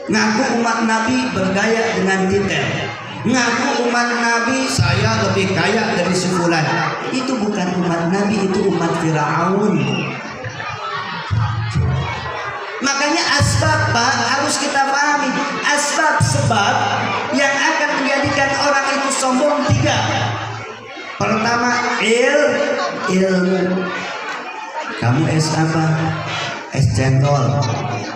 Ngaku umat Nabi bergaya dengan detail. Ngaku umat Nabi saya lebih kaya dari si fulan. Itu bukan umat Nabi, itu umat Firaun. Makanya asbab, Pak, harus kita pahami. Asbab-sebab yang akan menjadikan orang itu sombong tiga. Pertama, ilmu. Kamu S apa? S cendol.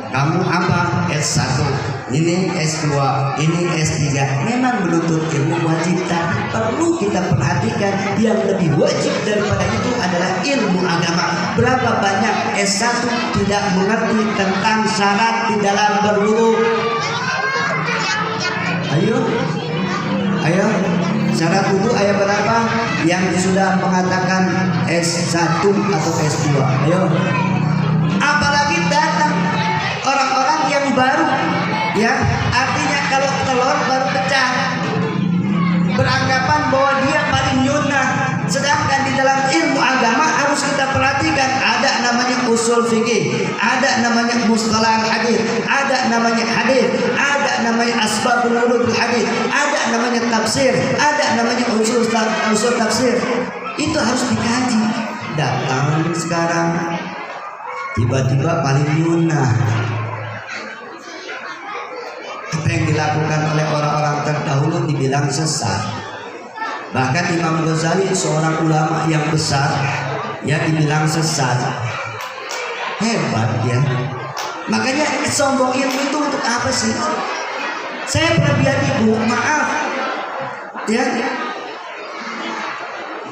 Kamu apa? S1. Ini S2. Ini S3. Memang menuntut ilmu wajib, tapi perlu kita perhatikan yang lebih wajib daripada itu adalah ilmu agama. Berapa banyak S1 tidak mengerti tentang syarat di dalam berwudu? Ayo. Syarat wudu ayat berapa? Yang sudah mengatakan S1 atau S2. Ayo. Apalagi datang orang-orang yang baru, ya, artinya kalau telur baru pecah, beranggapan bahwa dia paling nyunah. Sedangkan di dalam ilmu agama harus kita perhatikan, ada namanya usul fikih, ada namanya mustalah hadis, ada namanya hadis, ada namanya asbabul wurudul hadis, ada namanya tafsir, ada namanya usul tafsir. Itu harus dikaji. Datang sekarang tiba-tiba paling nyunah. Apa yang dilakukan oleh orang-orang terdahulu dibilang sesat. Bahkan Imam Ghazali, seorang ulama yang besar, ya, dibilang sesat. Hebat ya. Makanya sombong ilmu itu untuk apa sih? Saya pernah bilang, Ibu, maaf, ya,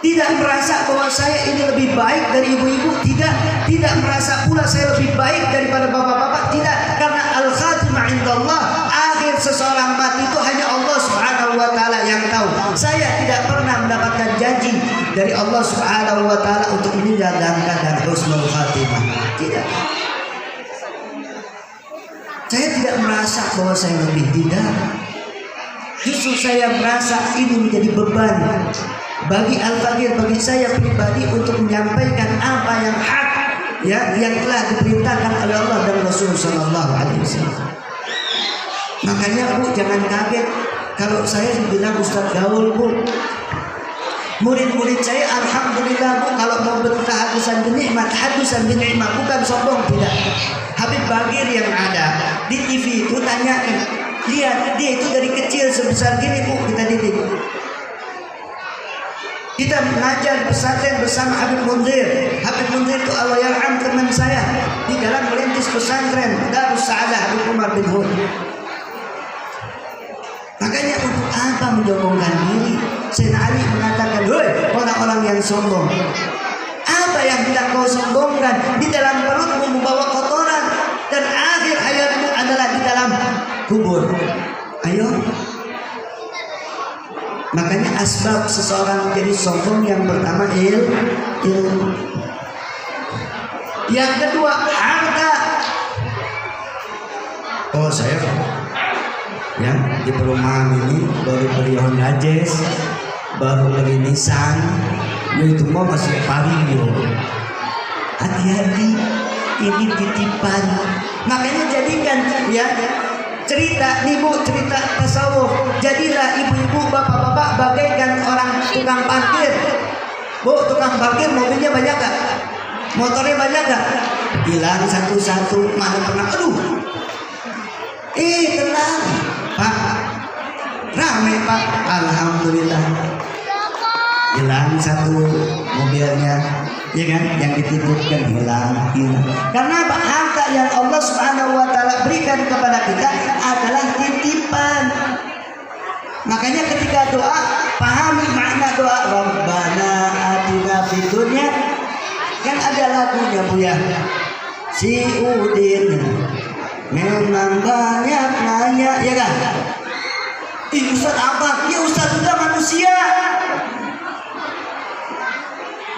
tidak merasa bahwa saya ini lebih baik dari ibu-ibu, tidak merasa pula saya lebih baik daripada bapak-bapak, tidak, karena al-khatimah indallah, akhir seseorang mati itu hanya Allah Subhanahu wa taala yang tahu. Saya tidak pernah mendapatkan janji dari Allah Subhanahu wa taala untuk meninggal dalam keadaan husnul khatimah. Tidak. Saya tidak merasa bahwa saya lebih, tidak. Justru saya merasa ini menjadi beban bagi Al-Fakir, bagi saya pribadi untuk menyampaikan apa yang hak, ya, yang telah diperintahkan oleh Allah dan Rasul Sallallahu Alaihi Wasallam. Makanya Bu, jangan kaget kalau saya dibilang Ustaz Gaul, Bu. Murid-murid saya alhamdulillah, Bu, kalau mau bertahadusan binikmat, hadusan binikmat, bukan sombong, tidak. Habib Bagir yang ada di TV itu tanyakan, lihat dia itu dari kecil sebesar gini, Bu, kita didik. Kita mengajar pesantren bersama Habib Munzir. Habib Munzir itu Allah yarham teman saya di dalam merintis pesantren Darus Sa'adah Habib Umar bin Hud. Makanya untuk apa menyombongkan diri? Sayyidina Ali mengatakan, "Hei orang-orang yang sombong, apa yang tidak kau sombongkan? Di dalam perutmu membawa kotoran dan akhir hayatmu adalah di dalam kubur." Ayo. Makanya asbab seseorang menjadi sombong yang pertama ilmu. Yang kedua harta. Oh saya yang di perumahan ini baru beli Honda Jazz, baru beli Nissan, itu mau masih Vario. Hati-hati, ini titipan. Makanya jadikan ya cerita nih Bu, cerita tasawuf. Jadilah ibu-ibu, bapak-bapak bagaikan orang tukang parkir. Bu, tukang parkir mobilnya banyak gak? Motornya banyak gak? Hilang satu-satu, mana pernah, aduh. Tenang Pak, rame Pak, alhamdulillah. Hilang satu mobilnya, ya kan, yang dititipkan hilang. Karena apa? Harta yang Allah Subhanahu wa taala berikan kepada kita adalah titipan. Makanya ketika doa, pahami makna doa. Rabbana atina fid dunya, kan ada lagunya Bu ya. Si Udin memang banyak nanya, ya kan? Ustaz apa? Ya Ustaz juga manusia.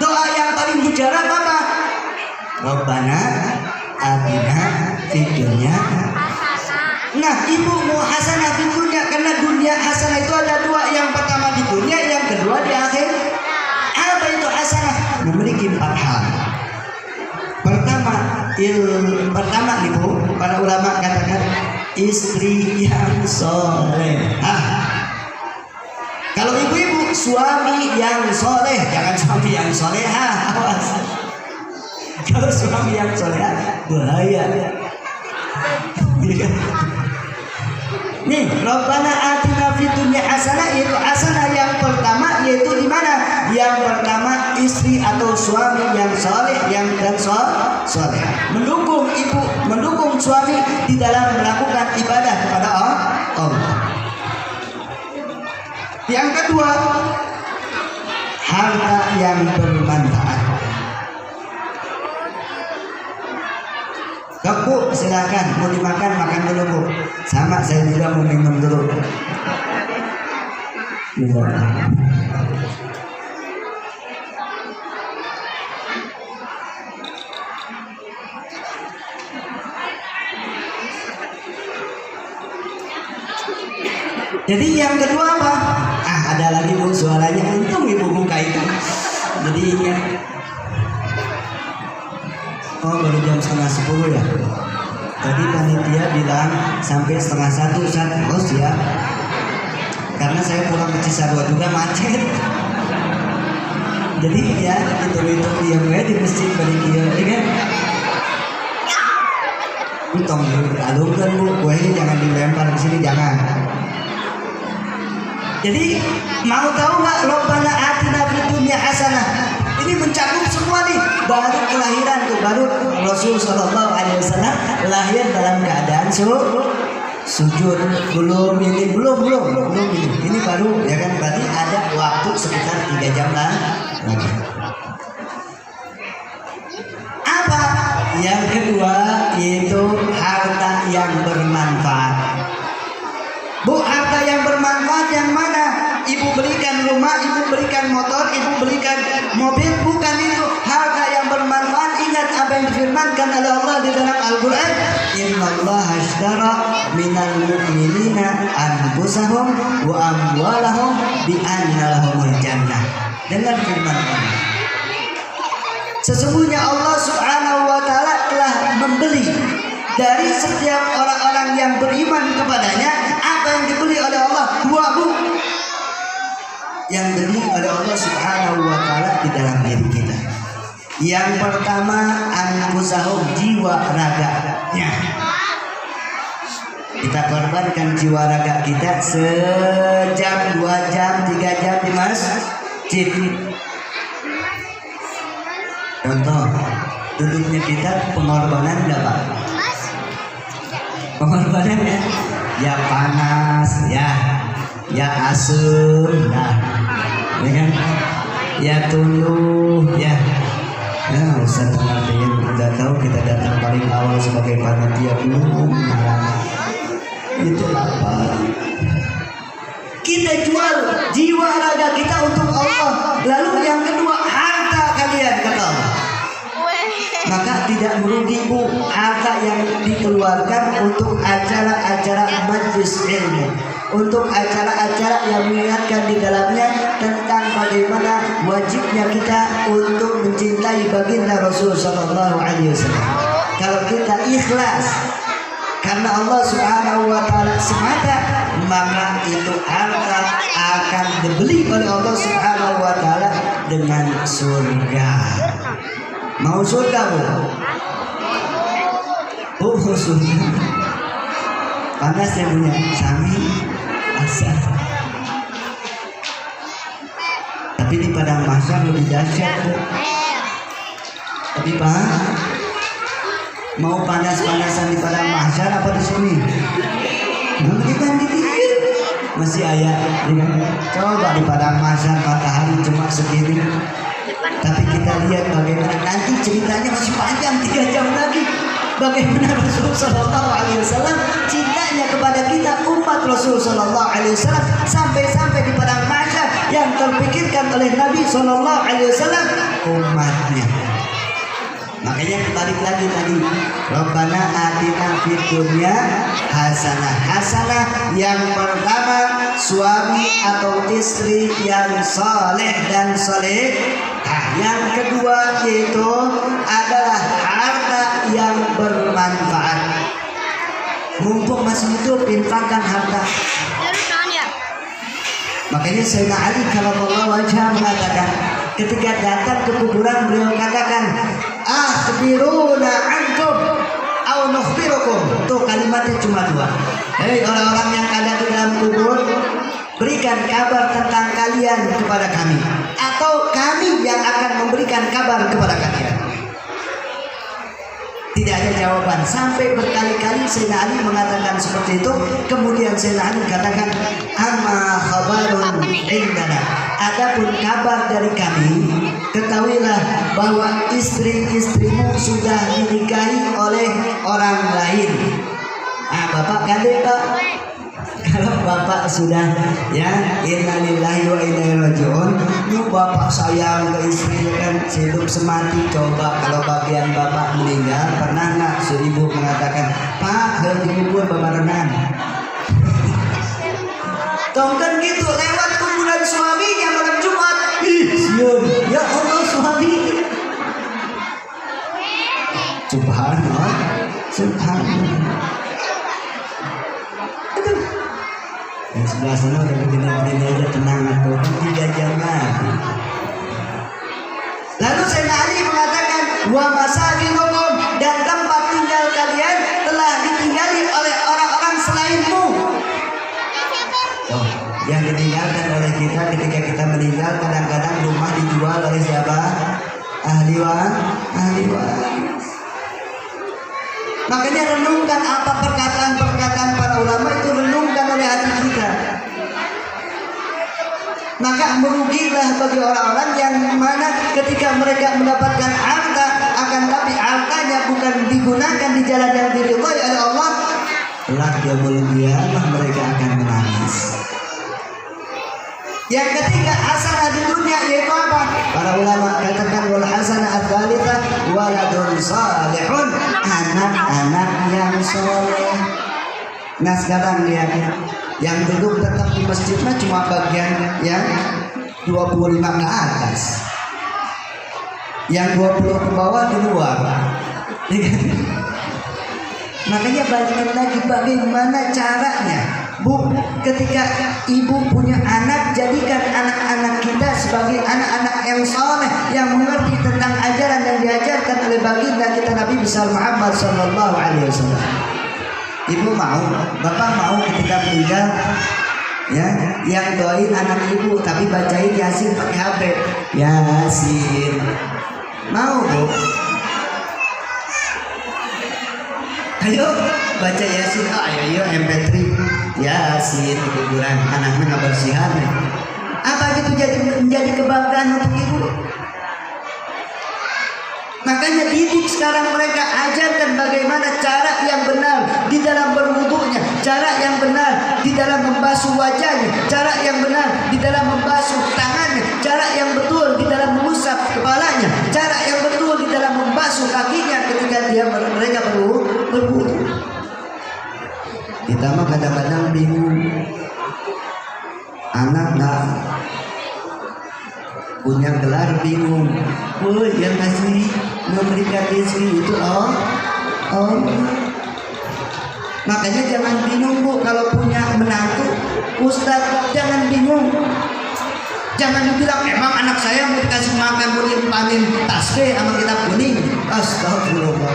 Doa yang paling mujarab apa? Rabbana atina fid dunya. Nah, ibu mau hasanah fid dunya, karena dunia hasanah itu ada dua. Yang pertama di dunia, yang kedua di akhir. Apa itu hasanah? Memiliki 4 hal. Pertama nih Bu, para ulama katakan istri yang soleh. Kalau ibu-ibu, suami yang soleh, jangan suami yang soleha. Awas. Kalau suami yang soleha bahaya. Nih, Rabbana atina fid dunya hasanah, yaitu hasanah yang pertama, yaitu di mana? Yang pertama istri atau suami yang soleh, dan soleh. Mendukung ibu, mendukung suami di dalam melakukan ibadah kepada Allah. Yang kedua, harta yang bermanfaat. Bu, silakan mau dimakan, makan dulu Bu. Sama saya juga mau minum dulu. Jadi yang kedua apa? Ada lagi Bu suaranya, untung ibu buka itu. Jadi ingat. Oh baru jam 9:30 ya. Tadi panitia bilang sampai 12:30 Ustaz, harus ya. Karena saya pulang ke Cisarua juga macet. Jadi ya itu diam di masjid balik dia, kan? Tong alungkan Bu, kuenya jangan dilempar ke sini, jangan. Jadi mau tahu nggak Rabbana atina fid dunya hasanah? Ini mencakup semua nih, baru kelahiran tuh, baru Rasul Shallallahu Alaihi Wasallam lahir dalam keadaan sujud belum ini ini baru ya kan, berarti ada waktu sekitar 3 jam lagi. Apa yang kedua? Yaitu harta yang bermanfaat. Bu, harta yang bermanfaat yang mana? Ibu belikan rumah, ibu belikan motor, ibu belikan mobil, bukan itu. Harta yang bermanfaat, ingat apa yang difirmankan oleh Allah di dalam Al-Quran. Innallaha ashtara minal mu'minina anfusahum wa amwalahum bi anna lahumul jannah. Dengar firman Allah. Sesungguhnya Allah Subhanahu wa taala telah membeli dari setiap orang-orang yang beriman kepadanya. Apa yang dibeli oleh Allah? 2 bu yang dibeli oleh Allah Subhanahu wa taala di dalam diri kita. Yang pertama, anfusahum, jiwa raganya. Kita korbankan jiwa raga kita sejam, 2 jam, 3 jam di masjid. Contoh, duduknya kita pengorbanan berapa? Pengorbanan ya panas, ya asem, ya kan, ya tunduk, ya Ustaz Martin udah tahu kita datang paling awal sebagai panitia belum. Itu apa? Kita jual jiwa raga kita untuk Allah. Lalu yang kedua, harta kalian kata Allah. Maka tidak merugi bu, harta yang dikeluarkan untuk acara-acara majelis ilmu, untuk acara-acara yang mengingatkan di dalamnya tentang bagaimana wajibnya kita untuk mencintai baginda Rasul Sallallahu Alaihi Wasallam. Kalau kita ikhlas karena Allah Subhanahu Wa Taala semata, maka itu harta akan dibeli oleh Allah Subhanahu Wa Taala dengan surga. Mau surga bu? Oh surga. Panas ya punya sami asal. Tapi di padang mahsyar lebih dahsyat bu. Tapi pak, mau panas-panasan di padang mahsyar apa di sini? Bukan di pinggir. Masih ayat. Coba di padang mahsyar matahari cuma segini. Tapi kita lihat bagaimana nanti ceritanya masih panjang 3 jam lagi. Bagaimana Rasul Sallallahu Alaihi Wasallam cintanya kepada kita umat Rasul Sallallahu Alaihi Wasallam sampai-sampai di padang mahsyar yang terpikirkan oleh Nabi Sallallahu Alaihi Wasallam umatnya. Makanya balik lagi tadi, Rabbana atina fid dunya hasanah. Hasanah yang pertama, suami atau istri yang saleh dan salehah. Yang kedua yaitu adalah harta yang bermanfaat. Mumpung masih hidup, infakkan harta. Makanya Sayyidina Ali karramallahu wajhahu mengatakan, ketika datang ke kuburan beliau katakan, akhbiruna ankum au nukhbirukum. Tuh kalimatnya cuma 2. Hei orang-orang yang ada di dalam kubur, berikan kabar tentang kalian kepada kami, atau kami yang akan memberikan kabar kepada kalian. Tidak ada jawaban. Sampai berkali-kali Sayyidina Ali mengatakan seperti itu. Kemudian Sayyidina Ali katakan, amma khabarun indana. Adapun kabar dari kami, ketahuilah bahwa istri-istrimu sudah dinikahi oleh orang lain. Bapak kade pak, kalau bapak sudah ya innalillahi wa inna ilaihi rajiun, yuk bapak sayang ke istri kan hidup semati. Coba kalau bagian bapak meninggal, pernah nggak ibu mengatakan, pak harus dikubur babarengan? Tongkan gitu lewat kuburan suaminya malam Jumat. Ya Allah suami. Subhanallah, subhanallah. Yang sebelah sana udah begini-begini aja tenang atau 3 jam lagi. Lalu Sayyidina Ali mengatakan, wa masakinukum, dan tempat tinggal kalian telah ditinggali oleh orang-orang selainmu. Yang ditinggalkan oleh kita ketika kita meninggal, kadang-kadang rumah dijual oleh siapa? Ahli waris. Makanya renungkan apa perkataan-perkataan para ulama itu, renungkan oleh hati kita. Maka merugilah bagi orang-orang yang mana ketika mereka mendapatkan harta, akan tapi hartanya bukan digunakan di jalan yang diridhoi oleh Allah, kelak yaumul qiyamah mereka akan menangis. Yang ketiga, hasanah di dunia yaitu apa? Para ulama katakan wal hasanah ats-tsalitsah waladun salihun, anak-anak yang soleh. Nah sekarang lihat, yang duduk tetap di masjidnya cuma bagian yang 25 ke atas, yang 20 ke bawah di luar. Makanya bayangkan lagi bagaimana caranya, Bu, ketika ibu punya anak, jadikan anak-anak kita sebagai anak-anak yang soleh, yang mengerti tentang ajaran yang diajarkan oleh baginda kita Nabi besar Muhammad sallallahu alaihi wasallam. Ibu mau, bapak mau ketika meninggal, ya, yang doain anak ibu tapi bacain Yasin pakai HP. Yasin. Mau, Bu? Ayo baca Yasin. Oh, ayo MP3 Yasin di kuburan, anaknya nggak bersihan. Apa itu menjadi kebanggaan untuk ibu? Makanya didik sekarang mereka, ajarkan bagaimana cara yang benar di dalam berwudunya, cara yang benar di dalam membasuh wajahnya, cara yang benar di dalam membasuh tangannya, cara yang betul di dalam mengusap kepalanya, cara yang betul di dalam membasuh kakinya ketika mereka berwudu. Kita mah kadang-kadang bingung, anak nggak punya gelar bingung. Oh, yang ngasih memberikan rezeki itu Allah. Makanya jangan bingung, Bu, kalau punya menantu Ustaz, jangan bingung. Jangan dibilang emang anak saya mau dikasih makan mau dipanin tasbih sama kitab kuning. Astagfirullah.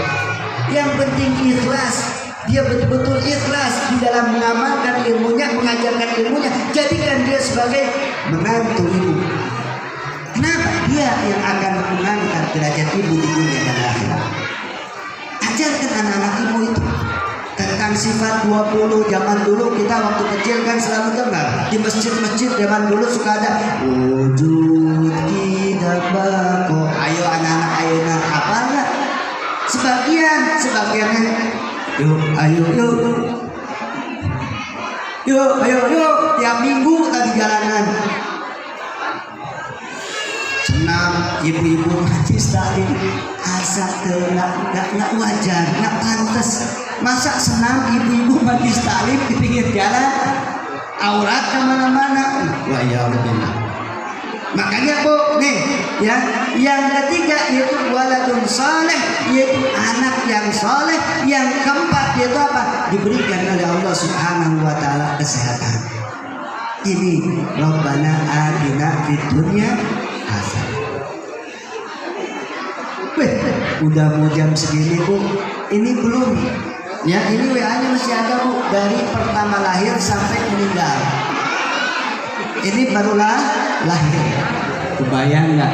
Yang penting ikhlas. Dia betul-betul ikhlas di dalam mengamalkan ilmunya, mengajarkan ilmunya. Jadikan dia sebagai menantu ibu. Kenapa? Dia yang akan mengangkat derajat ibu di dunia dan akhirat. Ajarkan anak-anak ibu itu tentang sifat 20. Zaman dulu kita waktu kecil kan selalu dengar di masjid-masjid zaman dulu suka ada wujud kita bako. Ayo anak-anak, ayo apa enggak? Sebagiannya yuk, ayo tiap minggu tadi jalanan. Senam ibu-ibu majlis tadi asa nggak wajar, nggak pantas. Masa senam ibu-ibu majlis taklim di pinggir jalan, aurat kemana-mana. Wah ya Allah. Makanya, Bu, nih ya, yang ketiga yaitu waladun saleh, yaitu anak yang saleh. Yang keempat yaitu apa? Diberikan oleh Allah Subhanahu wa taala kesehatan. Ini Rabbana atina fid dunya hasanah. Udah mau jam segini, Bu. Ini belum. Ya, ini WA-nya masih ada, Bu, dari pertama lahir sampai meninggal. Ini barulah lahir. Kebayang nggak?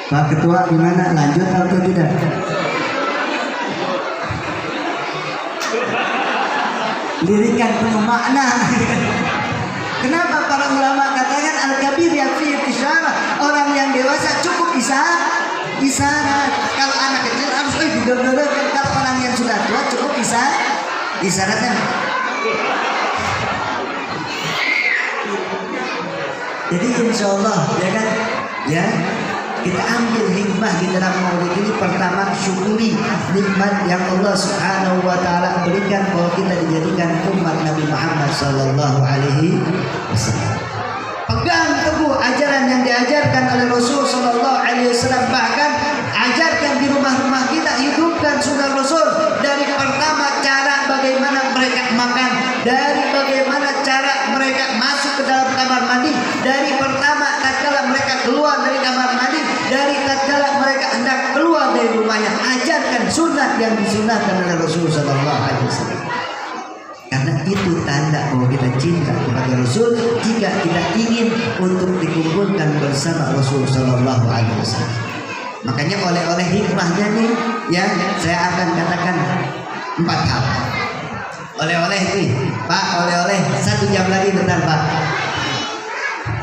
Pak Ketua gimana? Lanjut atau tidak? Lirikan penuh makna. Kenapa para ulama katakan al-kabir yakfi isyarat? Orang yang dewasa cukup isyarat. Kalau anak kecil harus benar-benar. Kalau orang yang sudah tua cukup isyaratnya. Jadi insya Allah ya kan, ya kita ambil hikmah di dalam maulid ini. Pertama, syukuri nikmat yang Allah Subhanahu wa taala berikan bahwa kita dijadikan umat Nabi Muhammad sallallahu alaihi wasallam. Pegang teguh ajaran yang diajarkan oleh Rasul sallallahu alaihi wasallam. Bahkan ajarkan di rumah-rumah kita, hidupkan sunnah Rasul. Dari pertama cara bagaimana mereka makan, dari bagaimana cara mereka masuk ke dalam kamar mandi, dari pertama tatkala mereka keluar dari kamar mandi, dari tatkala mereka hendak keluar dari rumahnya. Ajarkan sunnah yang disunahkan oleh Rasul sallallahu alaihi wasallam. Karena itu tanda bahwa kita cinta kepada Rasul jika kita ingin untuk dikumpulkan bersama Rasul sallallahu alaihi wasallam. Makanya oleh-oleh hikmahnya nih ya saya akan katakan 4 hal. Oleh-oleh nih Pak, oleh-oleh 1 jam lagi bentar Pak.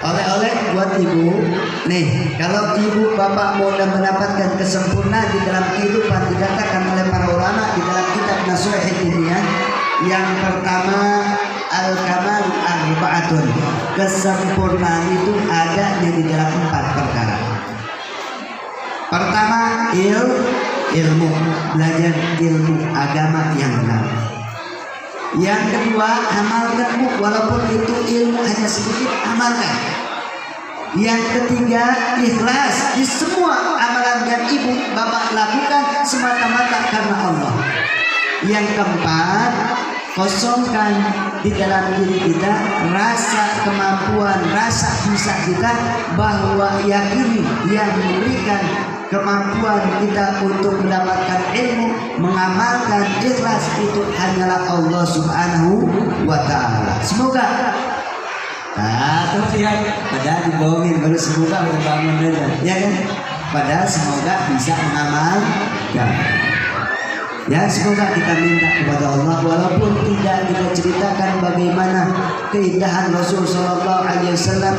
Oleh-oleh buat ibu nih, kalau ibu bapak mau mendapatkan kesempurnaan di dalam kehidupan, dikatakan oleh para ulama di dalam kitab Nasuh Hidayah, yang pertama al-kamal arba'atun, kesempurnaan itu adanya di dalam 4 perkara. Pertama ilmu, belajar ilmu agama yang benar. Yang kedua, amalkan, walaupun itu ilmu hanya sedikit, amalkan. Yang ketiga, ikhlas di semua amalan yang ibu bapak lakukan semata-mata karena Allah. Yang keempat, kosongkan di dalam diri kita rasa kemampuan, rasa bisa kita, bahwa yakini yang memberikan kemampuan kita untuk mendapatkan ilmu, mengamalkan, ikhlas itu hanyalah Allah Subhanahu wa ta'ala. Semoga padahal dibohongin baru semoga berbangun ya kan? Padahal semoga bisa mengamalkan. Ya, semoga kita minta kepada Allah, walaupun tidak kita ceritakan bagaimana keindahan Rasul Sallallahu Alaihi Wasallam,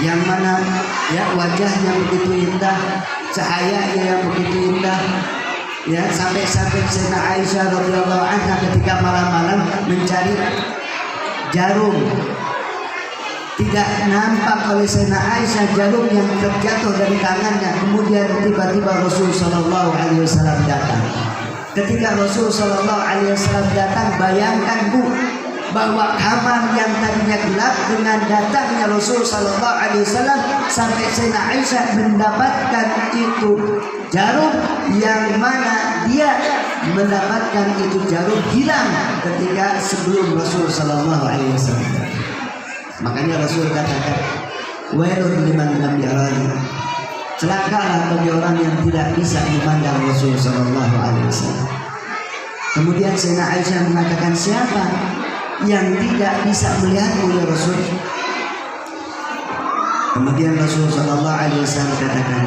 yang mana ya wajahnya begitu indah, cahayanya yang begitu indah, ya sampai-sampai Sayyidina Aisyah radhiyallahu anha ketika malam-malam mencari jarum, tidak nampak oleh Sayyidina Aisyah jarum yang terjatuh dari tangannya. Kemudian tiba-tiba Rasul Sallallahu Alaihi Wasallam datang. Ketika Rasul Sallallahu Alaihi Wasallam datang, bayangkan Bu, bahwa kamar yang tadinya gelap dengan datangnya Rasul Sallallahu Alaihi Wasallam, sampai Sayyidina Aisyah mendapatkan itu jarum, yang mana dia mendapatkan itu jarum hilang ketika sebelum Rasul Sallallahu Alaihi Wasallam. Makanya Rasul katakan, wailun liman lam yarani, celakalah bagi orang yang tidak bisa memandang Rasul Sallallahu Alaihi Wasallam. Kemudian Sayyidina Aisyah mengatakan, siapa yang tidak bisa melihatmu ya Rasul? Kemudian Rasul Sallallahu Alaihi Wasallam katakan,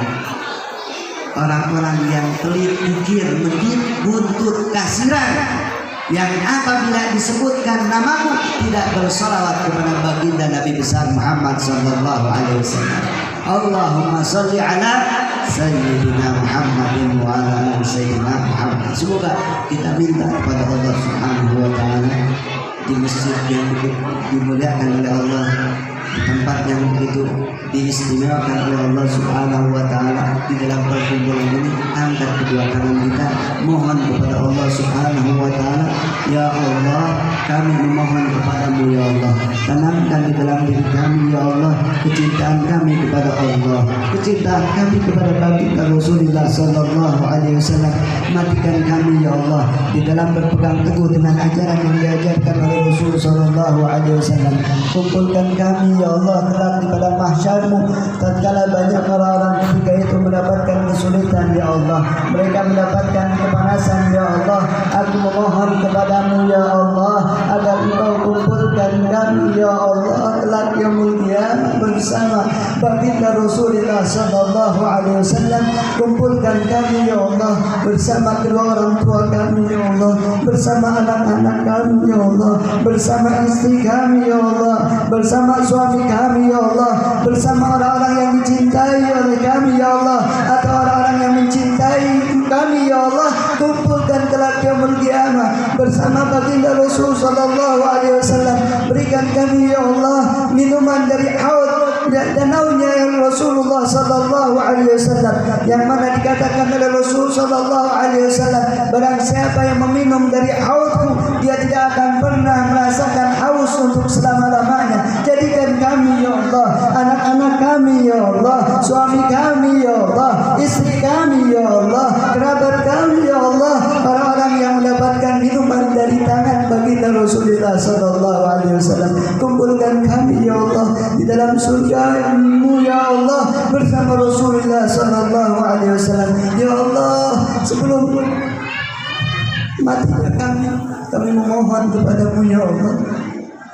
orang-orang yang pelit pikir, medit, buntut, kasiran, yang apabila disebutkan namamu tidak bersalawat kepada baginda Nabi besar Muhammad Sallallahu Alaihi Wasallam. Allahumma salli ala Sayyidina Muhammadin wa ala Sayyidina Muhammad. Semoga kita minta kepada Allah Subhanahu wa ta'ala di masjid yang dimuliakan oleh Allah, di tempat yang begitu diistimewakan oleh Allah Subhanahu wa ta'ala, di dalam perkumpulan ini, angkat kedua tangan kita, mohon kepada Allah Subhanahu wa ta'ala, ya Allah, kami memohon kepadamu ya Allah, tanamkan di dalam diri kami ya Allah kecintaan kami kepada Allah, kecintaan kami kepada baginda Rasulullah Sallallahu Alaihi Wasallam. Matikan kami ya Allah di dalam berpegang teguh dengan ajaran yang diajarkan oleh Rasul Sallallahu Alaihi Wasallam. Kumpulkan kami ya Allah kelak di padang mahsyar-Mu, tatkala banyak orang-orang ketika itu mendapatkan kesulitan ya Allah, mereka mendapatkan kepanasan ya Allah. Aku memohon kepadamu ya Allah agar Engkau kumpulkan kami ya Allah kelak yaumul qiyamah bersama baginda Rasulullah Sallallahu Alaihi Wasallam. Kumpulkan kami ya Allah bersama kedua orang tua kami ya Allah, bersama anak-anak kami ya Allah, bersama istri kami ya Allah, bersama suami kami ya Allah, bersama orang-orang yang dicintai oleh kami ya Allah, atau orang-orang yang mencintai kami ya Allah. Kumpulkan kelak yaumul qiyamah bersama baginda Rasul Sallallahu Alaihi Wasallam. Berikan kami ya Allah minuman dari haud danaunya Rasulullah Sallallahu Alaihi Wasallam, yang mana dikatakan oleh Rasul Sallallahu Alaihi Wasallam, barang siapa yang meminum dari haudku, dia tidak akan pernah merasakan haus untuk selama-lamanya. Jadikan kami ya Allah, anak-anak kami ya Allah, suami kami ya Allah, istri kami ya Allah, kerabat kami ya Allah, orang-orang yang mendapatkan minuman dari tangan baginda Rasulullah Sallallahu Alaihi Wasallam. Kumpulkan kami ya Allah di dalam surga-Mu ya Allah bersama Rasulullah Sallallahu Alaihi Wasallam. Ya Allah, sebelum mati kami memohon kepadamu ya Allah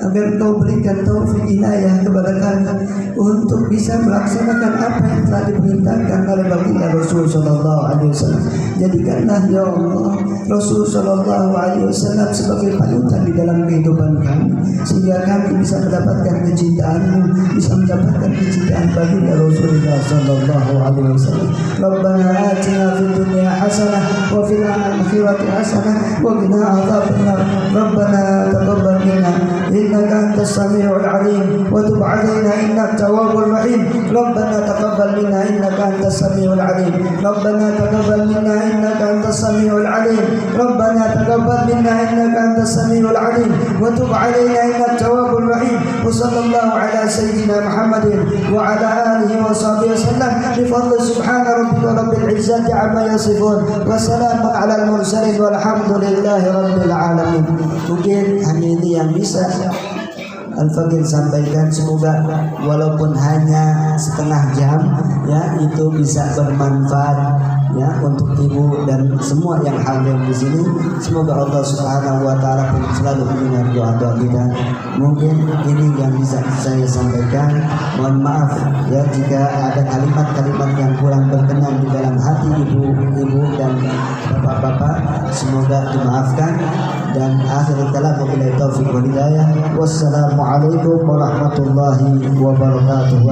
agar Engkau berikan taufik inayah kepada kami untuk bisa melaksanakan apa yang telah diperintahkan oleh baginda Rasul sallallahu alaihi wasallam. Jadikanlah ya Allah Rasul sallallahu alaihi wasallam sebagai panutan di dalam kehidupan kami, sehingga kami bisa mendapatkan kecintaan-Mu, bisa mendapatkan kecintaan baginda Rasulullah sallallahu alaihi wasallam. Rabbana atina fid dunya hasanah wa fil akhirati hasanah wa qina adzabannar. Rabbana taqabbal minna innaka antas samiul alim wa tub alaina innaka tawwabur rahim. Rabbana taqabbal minna innaka antas samiul alim. Rabbana taqabbal minna innaka antas samiul alim. Rabbana taqabbal minna innaka antas samiul alim wa tub alaina innaka tawwabur rahim. Wa sallallahu ala sayyidina Muhammadin wa ala alihi wa sahbihi wasallam bi fadli subhana rabbika rabbil izzati amma yasifun wa salamun ala al mursalin walhamdulillahi rabbil alamin. Mungkin hanya ini yang bisa Al-Fakir sampaikan, semoga walaupun hanya setengah jam ya itu bisa bermanfaat ya untuk ibu dan semua yang hadir di sini. Semoga Allah Subhanahu wa taala pun selalu mendengar doa-doa kita. Mungkin ini yang bisa saya sampaikan. Mohon maaf ya jika ada kalimat-kalimat yang kurang berkenan di dalam hati ibu-ibu dan bapak-bapak, semoga dimaafkan. Dan akhirul kalam wabillahi taufiq wal hidayah. Wassalamualaikum warahmatullahi wabarakatuh.